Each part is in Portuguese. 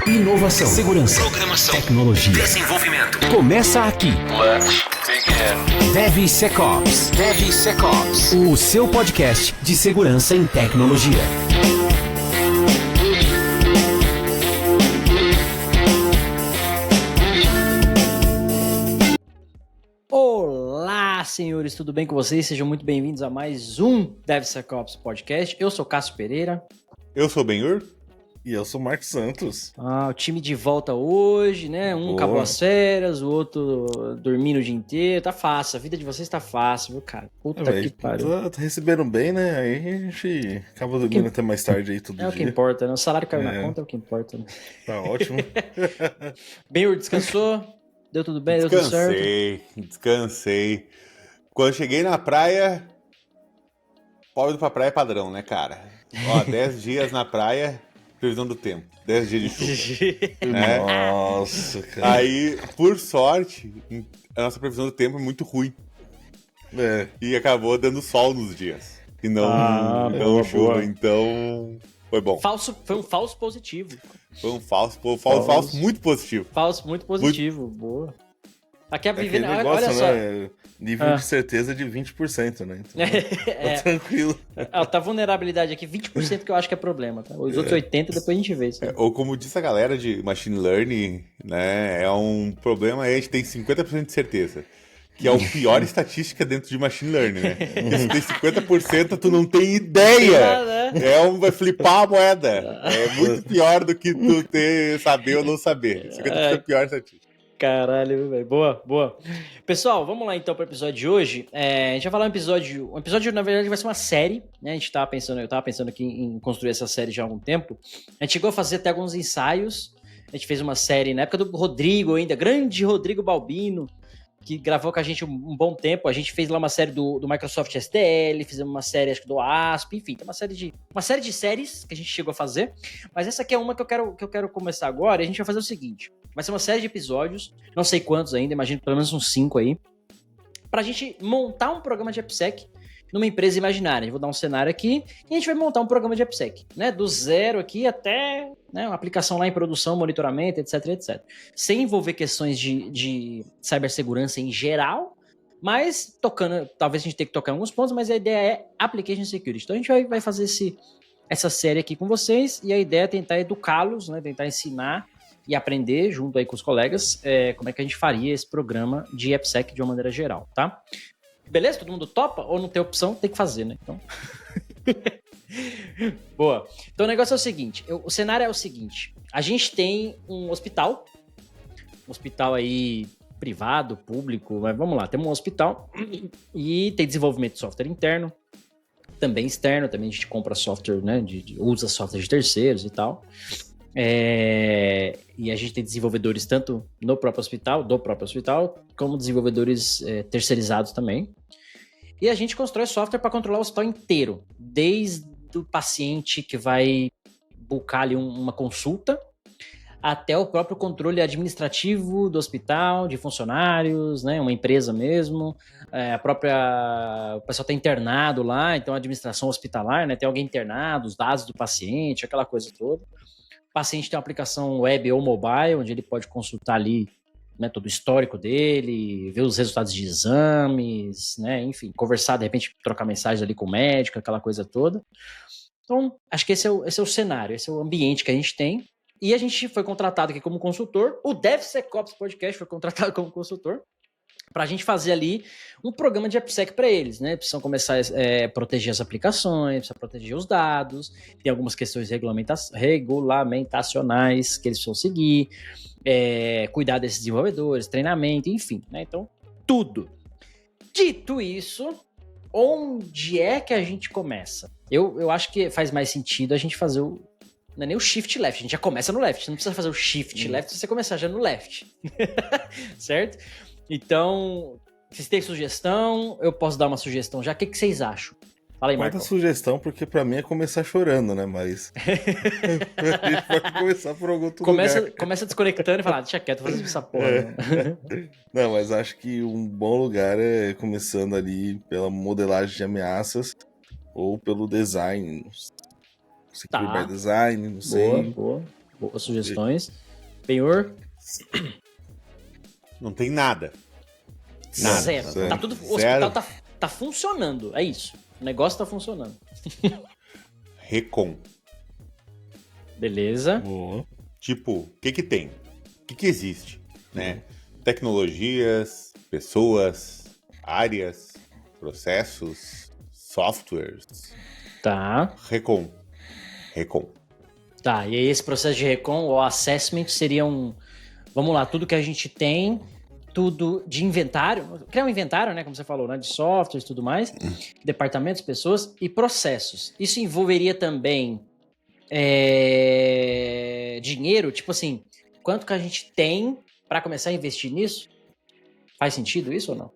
Inovação, segurança, programação, tecnologia, desenvolvimento. Começa aqui. Let's begin. DevSecOps. DevSecOps. O seu podcast de segurança em tecnologia. Olá, senhores, tudo bem com vocês? Sejam muito bem-vindos a mais um DevSecOps Podcast. Eu sou Cássio Pereira. Eu sou o Benhur. E eu sou o Marcos Santos. O time de volta hoje, né? Um acabou as férias, o outro dormindo o dia inteiro. Tá fácil, a vida de vocês tá fácil, viu, cara? Puta que pariu. Tá recebendo bem, né? Aí a gente acaba dormindo até mais tarde aí todo dia. É o que importa, né? O salário caiu na conta, é o que importa, né? Tá ótimo. Benhur, descansou? Deu tudo bem? Deu tudo certo? Descansei. Quando cheguei na praia, pobre pra praia é padrão, né, cara? Ó, 10 dias na praia, previsão do tempo. 10 dias de chuva. Né? Nossa, cara. Aí, por sorte, a nossa previsão do tempo é muito ruim. E acabou dando sol nos dias. E não chuva, boa. Então foi bom. Foi um falso positivo. Foi um falso muito positivo. Falso muito positivo, boa. Aqui a vivendo, negócio, olha só. Né? Nível de certeza de 20%, né? Então, tá tranquilo. Tá vulnerabilidade aqui, 20% que eu acho que é problema, tá? Os outros 80% depois a gente vê. Ou como disse a galera de Machine Learning, né? É um problema aí, a gente tem 50% de certeza. Que é a pior estatística dentro de Machine Learning, né? Porque se tem 50%, tu não tem ideia. Vai flipar a moeda. É muito pior do que tu saber ou não saber. 50% é a pior estatística. Caralho, velho. Boa. Pessoal, vamos lá então para o episódio de hoje. A gente vai falar um episódio, na verdade, vai ser uma série, né? Eu tava pensando aqui em construir essa série já há algum tempo. A gente chegou a fazer até alguns ensaios. A gente fez uma série na época do Rodrigo ainda, grande Rodrigo Balbino, que gravou com a gente um bom tempo. A gente fez lá uma série do Microsoft STL, fizemos uma série, acho que do ASP, enfim, tem uma série de séries que a gente chegou a fazer. Mas essa aqui é uma que eu quero começar agora. E a gente vai fazer o seguinte: vai ser uma série de episódios, não sei quantos ainda, imagino pelo menos uns 5 aí, pra gente montar um programa de AppSec numa empresa imaginária. Eu vou dar um cenário aqui e a gente vai montar um programa de AppSec, né? Do zero aqui até, né, uma aplicação lá em produção, monitoramento, etc. Sem envolver questões de cibersegurança em geral, mas tocando, talvez a gente tenha que tocar em alguns pontos, mas a ideia é Application Security. Então a gente vai fazer essa série aqui com vocês e a ideia é tentar educá-los, né? Tentar ensinar e aprender junto aí com os colegas como é que a gente faria esse programa de AppSec de uma maneira geral, tá? Beleza? Todo mundo topa? Ou não tem opção? Tem que fazer, né? Então... Boa. Então o negócio é o seguinte. O cenário é o seguinte. A gente tem um hospital aí privado, público, mas vamos lá. Temos um hospital e tem desenvolvimento de software interno, também externo, também a gente compra software, né? Usa software de terceiros e tal. E a gente tem desenvolvedores tanto do próprio hospital, como desenvolvedores terceirizados também. E a gente constrói software para controlar o hospital inteiro, desde o paciente que vai buscar ali uma consulta, até o próprio controle administrativo do hospital, de funcionários, né, uma empresa mesmo, o pessoal está internado lá, então a administração hospitalar, né, tem alguém internado, os dados do paciente, aquela coisa toda. O paciente tem uma aplicação web ou mobile, onde ele pode consultar ali, né, todo o histórico dele, ver os resultados de exames, né, enfim, conversar, de repente, trocar mensagem ali com o médico, aquela coisa toda. Então, acho que esse é o cenário, esse é o ambiente que a gente tem. E a gente foi contratado aqui como consultor, o DevSecOps Podcast foi contratado como consultor, para a gente fazer ali um programa de AppSec para eles, né? Precisam começar a proteger as aplicações, precisam proteger os dados, tem algumas questões regulamentacionais que eles precisam seguir, cuidar desses desenvolvedores, treinamento, enfim, né? Então, tudo. Dito isso, onde é que a gente começa? Eu acho que faz mais sentido a gente fazer não é nem o shift left, a gente já começa no left, você não precisa fazer o shift left, você começar já no left, certo? Então, vocês têm sugestão? Eu posso dar uma sugestão já. O que vocês acham? Fala aí, Marcos. Manda sugestão, porque pra mim é começar chorando, né? Mas a gente pode começar por algum outro lugar. Começa desconectando e fala, deixa quieto, fazer essa porra. Não, mas acho que um bom lugar é começando ali pela modelagem de ameaças ou pelo design. Security by design, não sei. Boa. Boas sugestões. Penhor? Não tem nada. Nada. Zero. Zero. Tá tudo, o Zero. hospital tá funcionando, é isso. O negócio tá funcionando. Recon. Beleza. Boa. Tipo, o que tem? O que existe? Né? Tecnologias, pessoas, áreas, processos, softwares. Tá. Recon. Tá, e aí esse processo de recon ou assessment seria vamos lá, tudo que a gente tem, tudo de inventário, criar um inventário, né, como você falou, né, de softwares e tudo mais, departamentos, pessoas e processos. Isso envolveria também dinheiro, tipo assim, quanto que a gente tem para começar a investir nisso? Faz sentido isso ou não?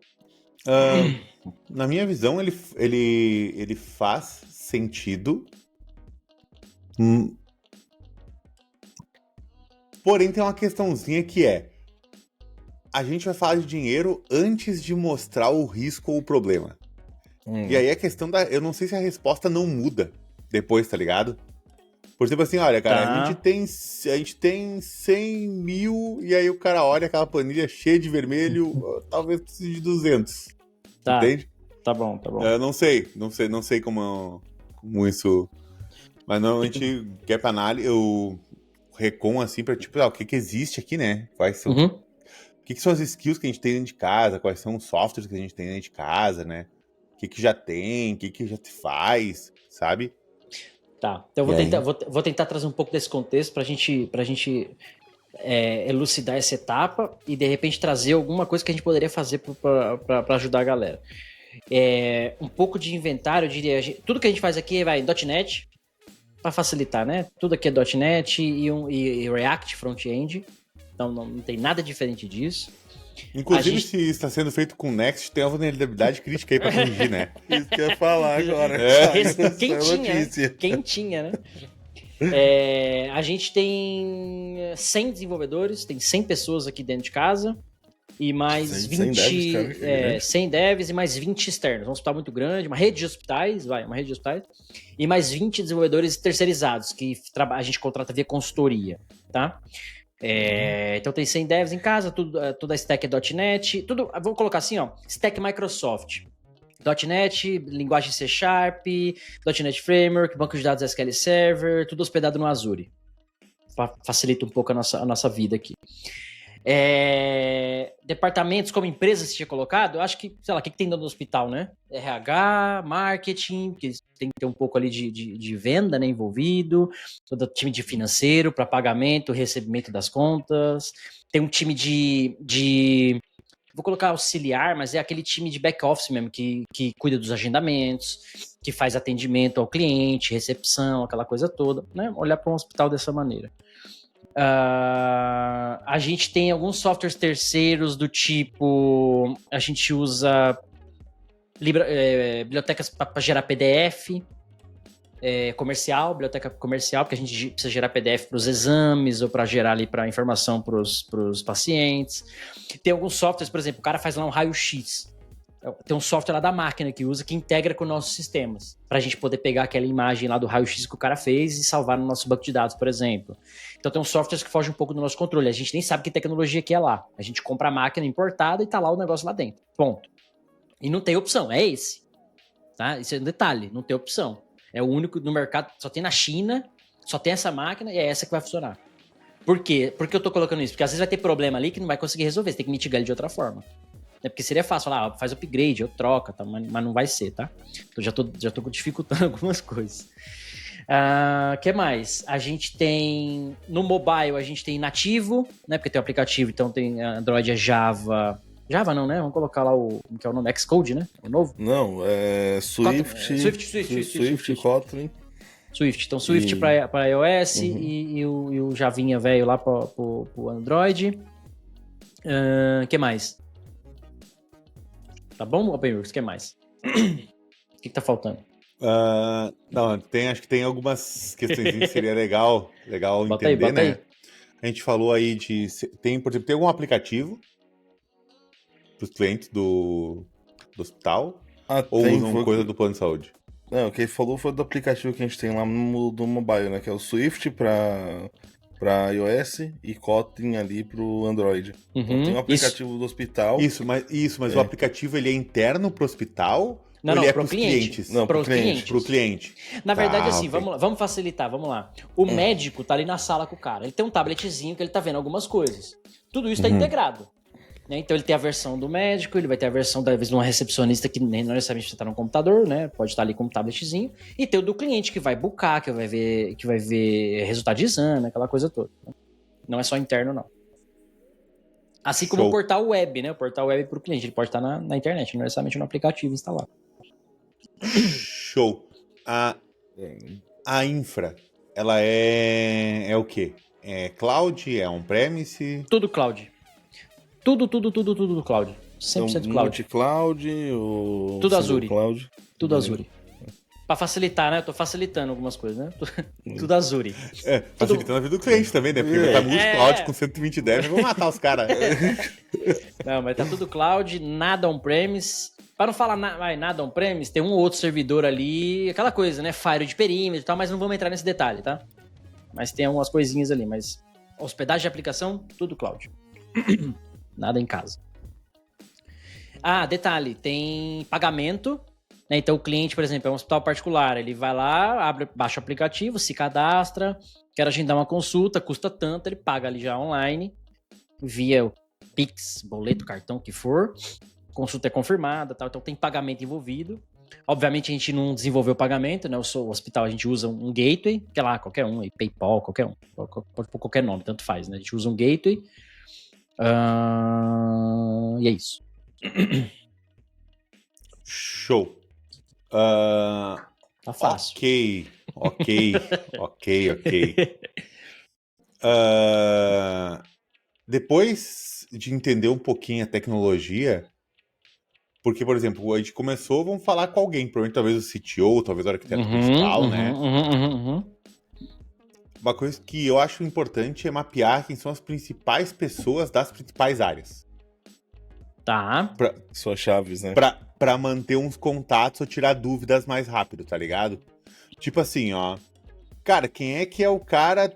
Na minha visão, ele faz sentido. Porém, tem uma questãozinha que a gente vai falar de dinheiro antes de mostrar o risco ou o problema. E aí a questão eu não sei se a resposta não muda depois, tá ligado? Por exemplo, assim, olha, cara, Tá. a gente tem 100 mil e aí o cara olha aquela planilha cheia de vermelho, talvez precise de 200. Tá, Entende? tá bom. Eu não sei como isso... Mas normalmente, gap análise, o recon, assim, pra tipo, o que existe aqui, né? Quais são... Uhum. O que são as skills que a gente tem dentro de casa? Quais são os softwares que a gente tem dentro de casa, né? O que já tem, o que já se faz, sabe? Tá, então E aí? vou tentar trazer um pouco desse contexto pra gente elucidar essa etapa e de repente trazer alguma coisa que a gente poderia fazer para ajudar a galera. Um pouco de inventário, eu diria, tudo que a gente faz aqui vai em .NET, para facilitar, né? Tudo aqui é .NET e React front-end, então não tem nada diferente disso. Inclusive, se está sendo feito com Next, tem uma vulnerabilidade crítica aí pra corrigir, né? Isso que eu ia falar agora. Quentinha, né? A gente tem 100 desenvolvedores, tem 100 pessoas aqui dentro de casa e mais 100 20... devs, cara, que grande. 100 devs e mais 20 externos. Um hospital muito grande, uma rede de hospitais, e mais 20 desenvolvedores terceirizados que a gente contrata via consultoria, tá? Então tem 100 devs em casa, toda a stack é .NET, tudo, vamos colocar assim, ó, stack Microsoft, .NET, linguagem C#, .NET Framework, banco de dados SQL Server, tudo hospedado no Azure. Facilita um pouco a nossa vida aqui. Departamentos como empresas que você tinha colocado, eu acho que, sei lá, o que tem dentro do hospital, né? RH, marketing, que tem que ter um pouco ali de venda, né, envolvido, todo time de financeiro para pagamento, recebimento das contas, tem um time vou colocar auxiliar, mas é aquele time de back-office mesmo, que cuida dos agendamentos, que faz atendimento ao cliente, recepção, aquela coisa toda, né? Olhar para um hospital dessa maneira. A gente tem alguns softwares terceiros do tipo, a gente usa bibliotecas para gerar PDF comercial, biblioteca comercial, porque a gente precisa gerar PDF para os exames ou para gerar ali para informação para os pacientes. Tem alguns softwares, por exemplo, o cara faz lá um raio-x. Tem um software lá da máquina que usa, que integra com nossos sistemas, para a gente poder pegar aquela imagem lá do raio-x que o cara fez e salvar no nosso banco de dados, por exemplo. Então tem uns softwares que fogem um pouco do nosso controle. A gente nem sabe que tecnologia que é lá. A gente compra a máquina importada e tá lá o negócio lá dentro. Ponto. E não tem opção, é esse. Tá? Isso é um detalhe, não tem opção. É o único no mercado, só tem na China, só tem essa máquina e é essa que vai funcionar. Por quê? Por que eu tô colocando isso? Porque às vezes vai ter problema ali que não vai conseguir resolver, você tem que mitigar ele de outra forma. Porque seria fácil falar, faz upgrade, eu troco, tá? Mas não vai ser, tá? Então já tô dificultando algumas coisas. Que mais? A gente tem, no mobile, a gente tem nativo, né? Porque tem o aplicativo, então tem Android, é Java não, né? Vamos colocar lá que é o nome, Xcode, né? O novo? Não, é Swift, Kotlin. Swift. Então, Swift para iOS e o Javinha velho lá pro Android. Que mais? Tá bom, OpenWorks? O que mais? O que tá faltando? Não, acho que tem algumas questões que seria legal Bota entender, aí. né? A gente falou aí por exemplo, tem algum aplicativo para os clientes do hospital ou usam coisa do plano de saúde? Não, o que ele falou foi do aplicativo que a gente tem lá do mobile, né? Que é o Swift para para iOS e Kotlin ali para o Android. Então, tem um aplicativo do hospital. Mas o aplicativo ele é interno pro hospital? Não, ou ele é pro pros cliente. clientes? Não, Pros pro cliente. clientes. Pro cliente. Na verdade, assim, ok. vamos facilitar, vamos lá. O médico tá ali na sala com o cara. Ele tem um tabletzinho que ele tá vendo algumas coisas. Tudo isso tá integrado. Né? Então ele tem a versão do médico, ele vai ter a versão, talvez, de uma recepcionista que nem necessariamente você tá no computador, né? Pode estar ali com um tabletzinho. E tem o do cliente que vai boocar, que vai ver resultado de exame, aquela coisa toda. Não é só interno, não. Assim como Show. o portal web, né? O portal web pro cliente, ele pode estar na internet, não necessariamente no aplicativo instalado. Show. A infra, ela é o quê? É cloud? É on-premise? Tudo cloud. Tudo do cloud. 100% Então, cloud. multi-cloud, o Tudo single Azure. Cloud. Tudo Azure. Pra facilitar, né? Eu tô facilitando algumas coisas, né? Tudo Azure. Facilitando a vida do cliente também, né? Porque vai estar multi-cloud com 120 devs, vamos matar os caras. Não, mas tá tudo cloud, nada on-premise. Pra não falar nada on-premise, tem um ou outro servidor ali, aquela coisa, né? Firewall de perímetro e tal, mas não vamos entrar nesse detalhe, tá? Mas tem algumas coisinhas ali, mas hospedagem de aplicação, tudo cloud. Nada em casa. Detalhe, tem pagamento, né? Então o cliente, por exemplo, é um hospital particular, ele vai lá, baixa o aplicativo, se cadastra, quer agendar uma consulta, custa tanto, ele paga ali já online, via o Pix, boleto, cartão, o que for, consulta é confirmada, tal, então tem pagamento envolvido. Obviamente a gente não desenvolveu o pagamento, né? O hospital a gente usa um gateway, que é lá, qualquer um, PayPal, qualquer um, pode pôr qualquer nome, tanto faz, né? A gente usa um gateway. E é isso. Show. Tá fácil. Ok. Depois de entender um pouquinho a tecnologia, porque, por exemplo, a gente começou, vamos falar com alguém, provavelmente talvez o CTO, talvez o arquiteto principal, né? Uma coisa que eu acho importante é mapear quem são as principais pessoas das principais áreas. Tá. Suas chaves, né? Pra manter uns contatos ou tirar dúvidas mais rápido, tá ligado? Tipo assim, ó. Cara, quem é que é o cara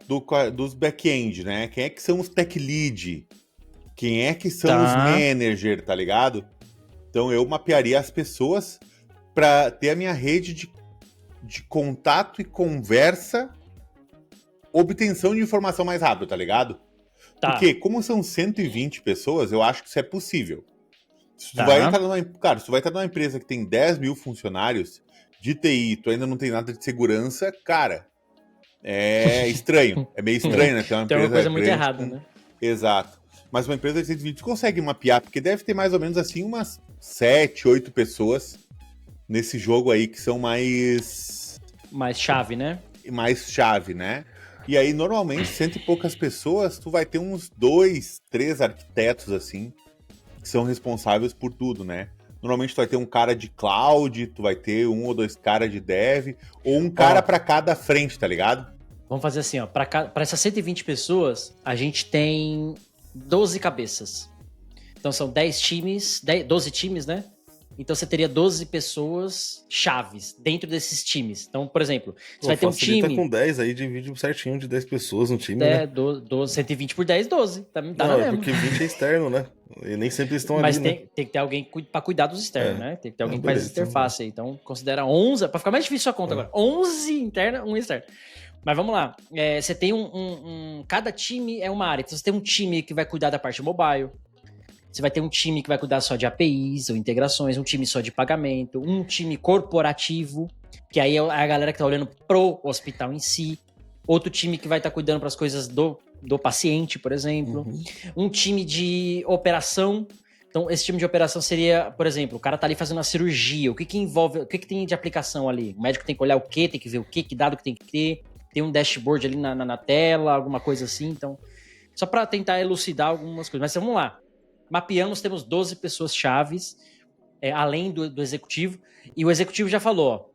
dos back-end, né? Quem é que são os tech lead? Quem é que são os manager, tá ligado? Então eu mapearia as pessoas pra ter a minha rede de contato e conversa, obtenção de informação mais rápido, tá ligado? Tá. Porque como são 120 pessoas, eu acho que isso é possível. Se tu Tá. vai entrar se tu vai entrar numa empresa que tem 10 mil funcionários de TI, tu ainda não tem nada de segurança, cara, é estranho. É meio estranho, né? Tem uma coisa muito grande errada, né? Exato. Mas uma empresa de 120 tu consegue mapear, porque deve ter mais ou menos assim umas 7, 8 pessoas nesse jogo aí que são mais chave, né? mais chave, né? E aí, normalmente, 100 e poucas pessoas, tu vai ter uns 2, 3 arquitetos, assim, que são responsáveis por tudo, né? Normalmente tu vai ter um cara de cloud, tu vai ter 1 ou 2 caras de dev, ou um cara pra cada frente, tá ligado? Vamos fazer assim, ó. Pra essas 120 pessoas, a gente tem 12 cabeças. Então são 10 times, 12 times, né? Então você teria 12 pessoas chaves dentro desses times. Então, por exemplo, você vai ter um time... com 10 aí, divide certinho de 10 pessoas no time, né? né? 12, 120 por 10, 12. Tá Não, na mesma. porque 20 é externo, né? E nem sempre estão Mas ali, tem, né? tem que ter alguém pra cuidar dos externos, né? Tem que ter alguém que faz beleza, interface aí. Então, considera 11... Pra ficar mais difícil a conta agora. 11 interna, 1 externo. Mas vamos lá. Você tem cada time é uma área. Então, você tem um time que vai cuidar da parte mobile. Você vai ter um time que vai cuidar só de APIs ou integrações, um time só de pagamento, um time corporativo, que aí é a galera que tá olhando pro hospital em si. Outro time que vai estar cuidando para as coisas do paciente, por exemplo. Um time de operação. Então, esse time de operação seria, por exemplo, o cara tá ali fazendo uma cirurgia. O que envolve, o que tem de aplicação ali? O médico tem que olhar o quê, tem que ver o quê, que dado que tem que ter. Tem um dashboard ali na tela, alguma coisa assim. Então, só para tentar elucidar algumas coisas. Mas vamos lá. Mapeamos, temos 12 pessoas chaves, além do executivo. E o executivo já falou, ó,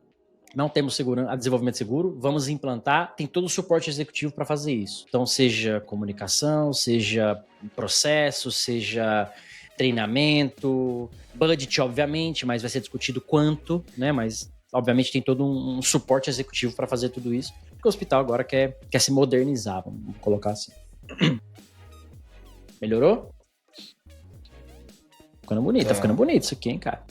não temos desenvolvimento seguro, vamos implantar, tem todo o suporte executivo para fazer isso. Então, seja comunicação, seja processo, seja treinamento, budget, obviamente, mas vai ser discutido quanto, né? Mas, obviamente, tem todo um suporte executivo para fazer tudo isso. porque o hospital agora quer se modernizar, vamos colocar assim. Melhorou? Tá ficando bonito isso aqui, hein, cara.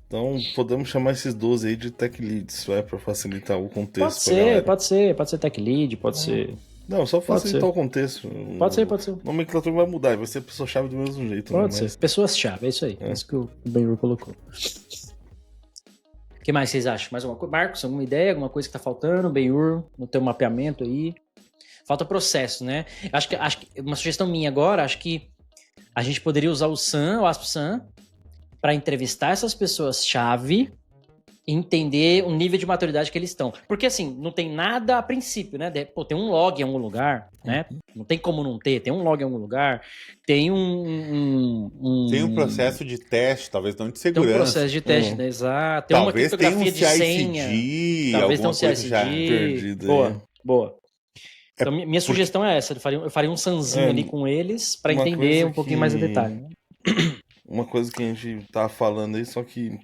Então, podemos chamar esses 12 aí de tech leads, pra facilitar o contexto. Pode ser tech lead, pode ser... Não, só facilitar o contexto. Pode ser. A nomenclatura vai mudar, vai ser pessoa-chave do mesmo jeito. Pode ser. Pessoas-chave, é isso aí. É isso que o Ben-Hur colocou. O que mais vocês acham? Mais alguma coisa? Marcos, alguma ideia? Alguma coisa que tá faltando? Ben-Hur, no teu mapeamento aí? Falta processo, né? Acho que uma sugestão minha agora, acho que a gente poderia usar o SAM, o ASP-SAM, para entrevistar essas pessoas-chave e entender o nível de maturidade que eles estão. Porque, assim, não tem nada a princípio, né? Pô, tem um log em algum lugar, né? Não tem como não ter. Tem um log em algum lugar. Tem Tem um processo de teste, talvez não de segurança. Tem um processo de teste, né? Exato. Tem talvez uma criptografia de CICD, senha. Talvez tenha um alguma coisa já CICD. Boa. Então, minha sugestão é essa. Eu faria um sanzinho ali com eles para entender um pouquinho mais a detalhe. Né? Uma coisa que a gente tá falando aí, só que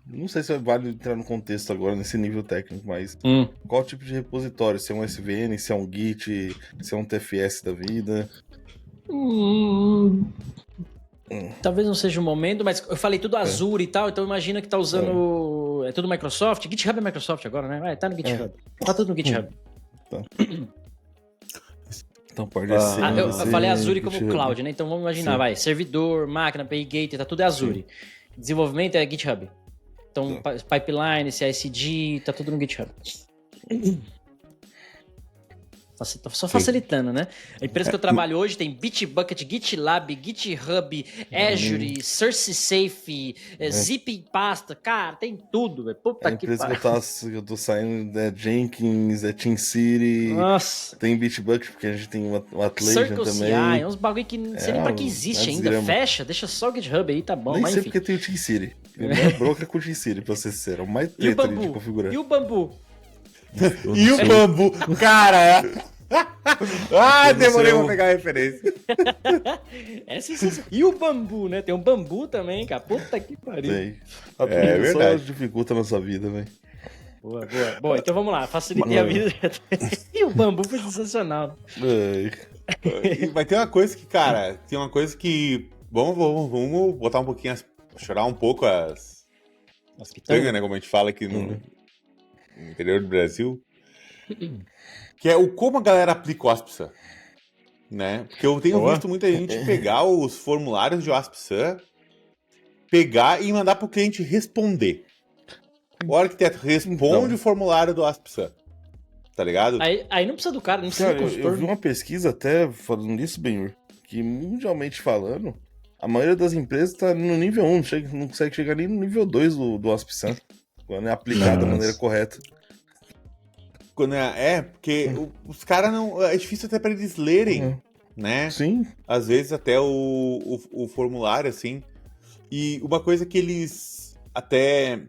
não sei se vale entrar no contexto agora, nesse nível técnico, mas qual tipo de repositório? Se é um SVN, se é um Git, se é um TFS da vida? Talvez não seja o momento, mas eu falei tudo Azure e tal, então imagina que tá usando... É tudo Microsoft? GitHub é Microsoft agora, né? Tá no GitHub. Tá tudo no GitHub. Tá. Então pode ser. Eu falei Azure como cloud, né? Então vamos imaginar, servidor, máquina, API Gateway, tá tudo é Azure. Desenvolvimento é GitHub. Então, pipeline, CI/CD, tá tudo no GitHub. Só facilitando, né? A empresa que eu trabalho hoje tem Bitbucket, GitLab, GitHub, Azure, Source Safe, Zip Pasta. Cara, tem tudo, velho. Puta que pariu. A empresa que eu tô saindo é Jenkins, é TeamCity. Nossa. Tem Bitbucket, porque a gente tem o Atlassian também. CI, uns bagulho que não sei nem pra que existe ainda. Fecha, deixa só o GitHub aí, tá bom. Nem mas sei enfim. porque tem o TeamCity. Ele é broca com o TeamCity, pra ser sincero. É o mais treta ali de configurar. E o Bambu? E o bambu, cara. Demorei pra pegar a referência. E o bambu, né? Tem um bambu também, cara. Puta que pariu. É verdade. Só dificulta a nossa vida, velho. Boa. Bom, então vamos lá. Facilitei a vida. E o bambu foi sensacional. Mas tem uma coisa que, cara, vamos botar um pouquinho, chorar um pouco as pitangas, né? Como a gente fala aqui no interior do Brasil. Que é como a galera aplica o ASP-SAM, né? Porque eu tenho visto muita gente pegar os formulários de ASP-SAM, pegar e mandar pro cliente responder. O arquiteto responde o formulário do ASP-SAM, tá ligado? Aí não precisa do cara, não precisa do consultor. Eu vi uma pesquisa até falando nisso, Ben-Hur, que mundialmente falando, a maioria das empresas tá no nível 1, não consegue chegar nem no nível 2 do ASP-SAM, quando é aplicado da maneira correta. Porque os caras não... É difícil até pra eles lerem, né? Sim. Às vezes até o formulário, assim. E uma coisa que eles até...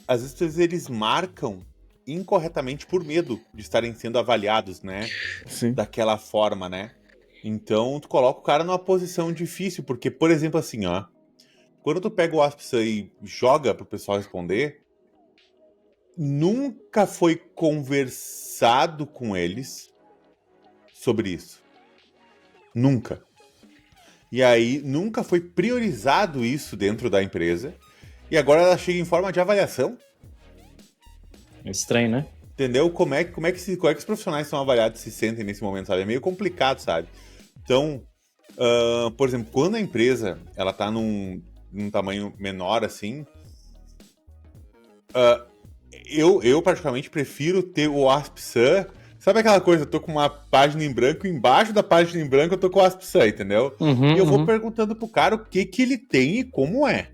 Às vezes eles marcam incorretamente por medo de estarem sendo avaliados, né? Sim. Daquela forma, né? Então, tu coloca o cara numa posição difícil, porque, por exemplo, assim, ó... Quando tu pega o ASP-SAM e joga pro pessoal responder... Nunca foi conversado com eles sobre isso. Nunca. E aí, nunca foi priorizado isso dentro da empresa. E agora ela chega em forma de avaliação. É estranho, né? Entendeu? Como é que os profissionais são avaliados se sentem nesse momento, sabe? É meio complicado, sabe? Então, por exemplo, quando a empresa ela tá num tamanho menor assim... Eu particularmente prefiro ter o ASP-SAM. Sabe aquela coisa, eu tô com uma página em branco, embaixo da página em branco eu tô com o ASP-SAM, entendeu? E eu vou perguntando pro cara o que ele tem e como é.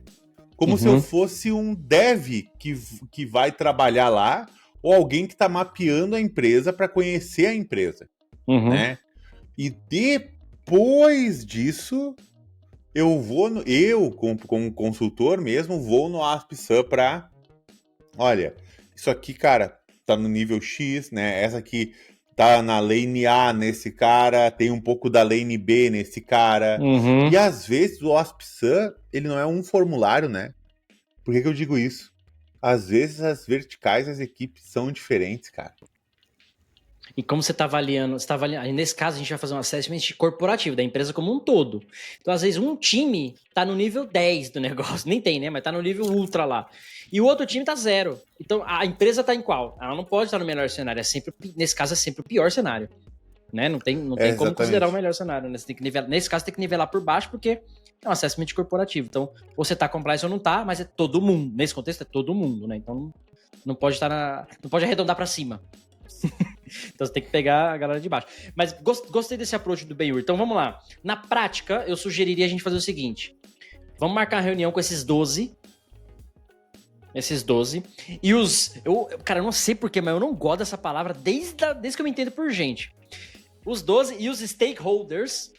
Como se eu fosse um dev que vai trabalhar lá, ou alguém que tá mapeando a empresa para conhecer a empresa, né? E depois disso, como consultor mesmo, vou no ASP-SAM pra... Olha... Isso aqui, cara, tá no nível X, né? Essa aqui tá na lane A nesse cara, tem um pouco da lane B nesse cara. E às vezes o ASP-SAM, ele não é um formulário, né? Por que eu digo isso? Às vezes as verticais das equipes são diferentes, cara. E como você está avaliando, aí nesse caso a gente vai fazer um assessment corporativo, da empresa como um todo. Então, às vezes, um time está no nível 10 do negócio, nem tem, né? Mas está no nível ultra lá. E o outro time está 0. Então, a empresa está em qual? Ela não pode estar no melhor cenário, nesse caso é sempre o pior cenário. Né? Não tem como considerar o melhor cenário. Né? Você tem que nivelar, nesse caso, tem que nivelar por baixo, porque é um assessment corporativo. Então, ou você está compliance ou não está, mas é todo mundo. Nesse contexto, é todo mundo, né? Então, não pode estar não pode arredondar para cima. Então você tem que pegar a galera de baixo. Mas gostei desse approach do Ben-Hur. Então vamos lá. Na prática, eu sugeriria a gente fazer o seguinte. Vamos marcar uma reunião com esses 12. E cara, eu não sei porquê, mas eu não gosto dessa palavra desde que eu me entendo por gente. Os 12 e os stakeholders.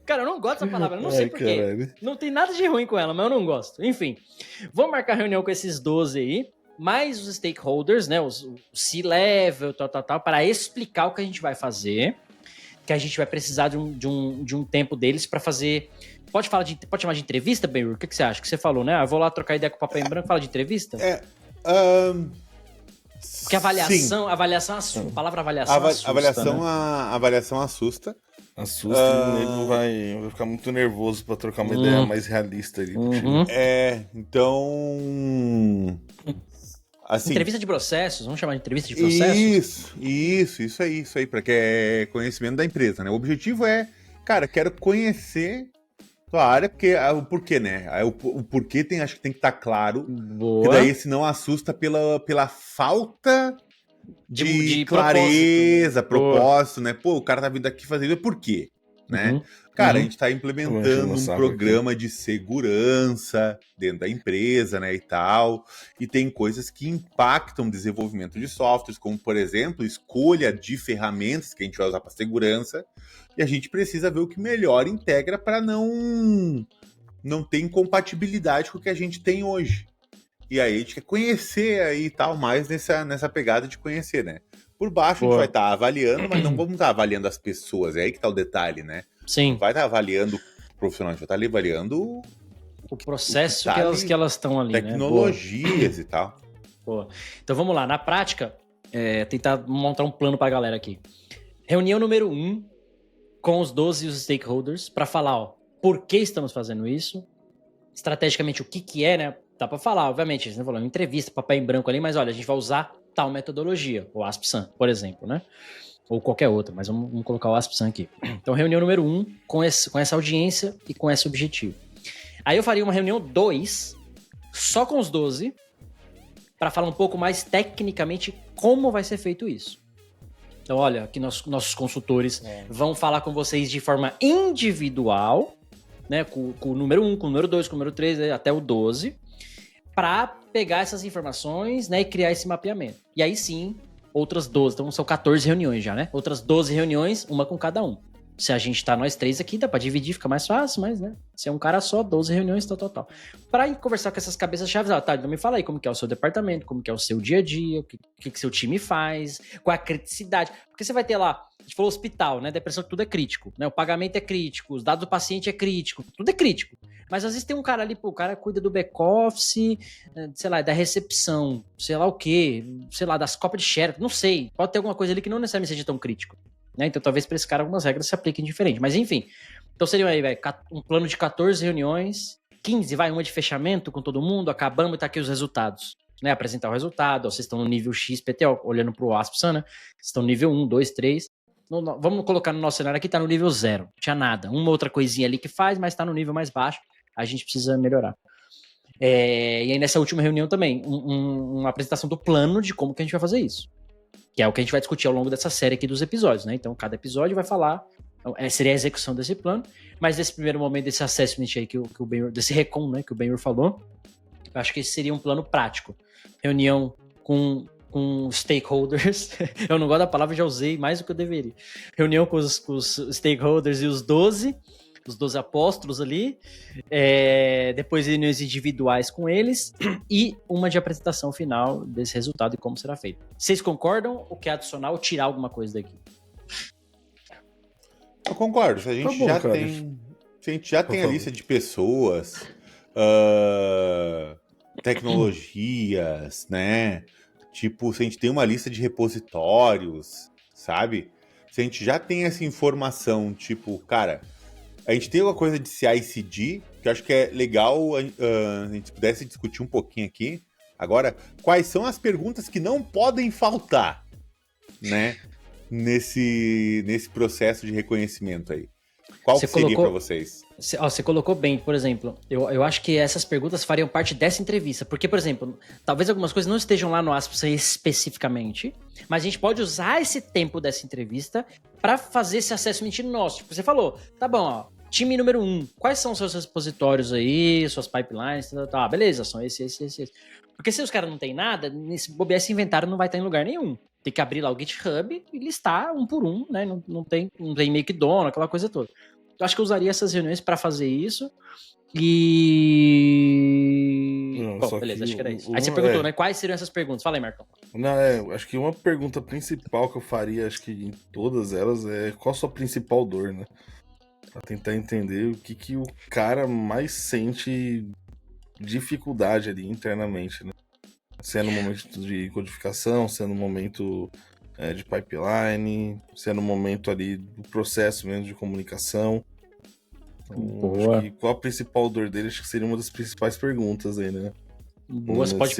Cara, eu não gosto dessa palavra, eu não sei porquê. Não tem nada de ruim com ela, mas eu não gosto. Enfim, vamos marcar reunião com esses 12 aí. Mais os stakeholders, né, o C-level, tal, para explicar o que a gente vai fazer, que a gente vai precisar de um tempo deles para fazer... Pode chamar de entrevista, Ben-Hur? O que você acha? Que você falou, né? Eu vou lá trocar ideia com o papel em branco e falar de entrevista? Porque avaliação assusta. A palavra avaliação assusta, avaliação assusta. Assusta e ele vai ficar muito nervoso para trocar uma ideia mais realista ali. Então... Assim, entrevista de processos, vamos chamar de entrevista de processos? Isso aí, porque é conhecimento da empresa, né? O objetivo é, cara, quero conhecer tua área, porque o porquê, né? O porquê acho que tem que estar claro. Boa. Que daí se não assusta pela falta de clareza, propósito, né? Pô, o cara tá vindo aqui fazendo por quê, né? Cara, a gente tá implementando um programa de segurança dentro da empresa, né, e tal, e tem coisas que impactam o desenvolvimento de softwares, como, por exemplo, escolha de ferramentas que a gente vai usar para segurança, e a gente precisa ver o que melhor integra para não ter incompatibilidade com o que a gente tem hoje. E aí a gente quer conhecer aí e tal, mais nessa pegada de conhecer, né? Por baixo a gente vai estar avaliando, mas não vamos estar avaliando as pessoas, é aí que tá o detalhe, né? Sim. Não vai estar avaliando o profissional, a gente vai estar avaliando o processo que elas estão ali, tecnologias, né? E tal. Boa. Então vamos lá, na prática, tentar montar um plano pra galera aqui. Reunião número 1 com os 12 e os stakeholders para falar, por que estamos fazendo isso, estrategicamente o que é, né? Dá pra falar, obviamente, a gente não falou entrevista, papel em branco ali, mas olha, a gente vai usar tal metodologia, o ASP-SAM, por exemplo, né? Ou qualquer outra, mas vamos colocar o ASP-SAM aqui. Então, reunião número 1 com essa audiência e com esse objetivo. Aí eu faria uma reunião 2, só com os 12, para falar um pouco mais tecnicamente como vai ser feito isso. Então, olha, aqui nossos consultores vão falar com vocês de forma individual, né? Com o número 1, com o número 2, com o número 3, até o 12, para pegar essas informações, né, e criar esse mapeamento. E aí sim, outras 12, então são 14 reuniões já, né? Outras 12 reuniões, uma com cada um. Se a gente tá nós 3 aqui, dá pra dividir, fica mais fácil, mas, né? Se é um cara só, 12 reuniões, tal. Pra conversar com essas cabeças-chave, tá, então me fala aí como que é o seu departamento, como que é o seu dia a dia, o que seu time faz, qual é a criticidade. Porque você vai ter lá, a gente falou hospital, né? Depressão, tudo é crítico, né? O pagamento é crítico, os dados do paciente é crítico, tudo é crítico. Mas às vezes tem um cara ali, pô, o cara cuida do back-office, sei lá, da recepção, sei lá o quê, sei lá, das cópias de share, não sei. Pode ter alguma coisa ali que não necessariamente seja tão crítico. Né? Então talvez para esse cara algumas regras se apliquem diferente. Mas enfim, então seriam aí, velho, um plano de 14 reuniões, 15, uma de fechamento com todo mundo, acabamos e tá aqui os resultados. Né? Apresentar o resultado, ó, vocês estão no nível X, PTO, olhando pro ASP-SAM, né? Vocês estão no nível 1, 2, 3. Vamos colocar no nosso cenário aqui, tá no nível 0. Não tinha nada. Uma outra coisinha ali que faz, mas tá no nível mais baixo. A gente precisa melhorar. E aí nessa última reunião também, uma apresentação do plano de como que a gente vai fazer isso. Que é o que a gente vai discutir ao longo dessa série aqui dos episódios, né? Então, cada episódio vai falar, seria a execução desse plano, mas nesse primeiro momento, desse assessment aí, que o Ben-Hur, desse recon, né, que o Ben-Hur falou, eu acho que esse seria um plano prático. Reunião com stakeholders, eu não gosto da palavra, já usei mais do que eu deveria. Reunião com os stakeholders e os 12 apóstolos ali, depois reuniões individuais com eles e uma de apresentação final desse resultado e como será feito. Vocês concordam ou quer adicionar ou tirar alguma coisa daqui? Eu concordo. Se a gente já tem a lista de pessoas, tecnologias, né? Tipo, se a gente tem uma lista de repositórios, sabe? Se a gente já tem essa informação, tipo, cara, a gente tem uma coisa de CI/CD, que eu acho que é legal a gente pudesse discutir um pouquinho aqui. Agora, quais são as perguntas que não podem faltar, né? Nesse processo de reconhecimento aí. Qual que seria para vocês? Você colocou bem, por exemplo, eu acho que essas perguntas fariam parte dessa entrevista, porque, por exemplo, talvez algumas coisas não estejam lá no Aspas especificamente, mas a gente pode usar esse tempo dessa entrevista para fazer esse assessment nosso. Tipo, você falou, tá bom, ó, time número 1, quais são os seus repositórios aí, suas pipelines, tá, beleza, são esse. Porque se os caras não tem nada, nesse bobear esse inventário não vai estar em lugar nenhum. Tem que abrir lá o GitHub e listar um por um, né? Não tem meio que dono, aquela coisa toda. Eu acho que eu usaria essas reuniões para fazer isso. E... Bom, beleza, acho que era isso. Aí você perguntou, né? Quais seriam essas perguntas? Fala aí, Marcão. Não, acho que uma pergunta principal que eu faria, acho que em todas elas, é qual a sua principal dor, né? Pra tentar entender o que o cara mais sente dificuldade ali internamente, né? Se é no momento de codificação, se é no momento de pipeline, se é no momento ali do processo mesmo de comunicação. Então, acho que qual a principal dor dele, acho que seria uma das principais perguntas aí, né? Boa, você pode...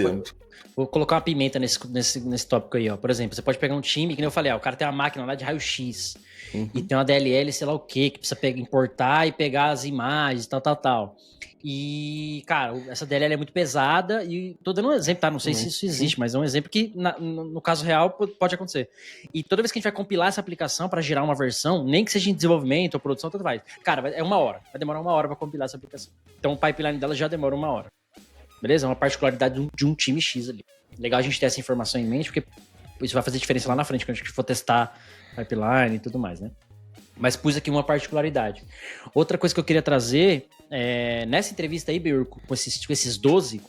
Vou colocar uma pimenta nesse tópico aí, ó. Por exemplo, você pode pegar um time, que nem eu falei, ó, o cara tem uma máquina lá de raio-x, e tem uma DLL, sei lá o quê, que precisa importar e pegar as imagens, tal. E, cara, essa DLL é muito pesada e tô dando um exemplo, tá? Não sei se isso existe, mas é um exemplo que no caso real pode acontecer. E toda vez que a gente vai compilar essa aplicação para gerar uma versão, nem que seja em desenvolvimento ou produção, tanto faz. Cara, é 1 hora. Vai demorar 1 hora para compilar essa aplicação. Então o pipeline dela já demora 1 hora. Beleza? É uma particularidade de um time X ali. Legal a gente ter essa informação em mente, porque isso vai fazer diferença lá na frente, quando a gente for testar pipeline e tudo mais, né? Mas pus aqui uma particularidade. Outra coisa que eu queria trazer, nessa entrevista aí, Beurco, com esses 12,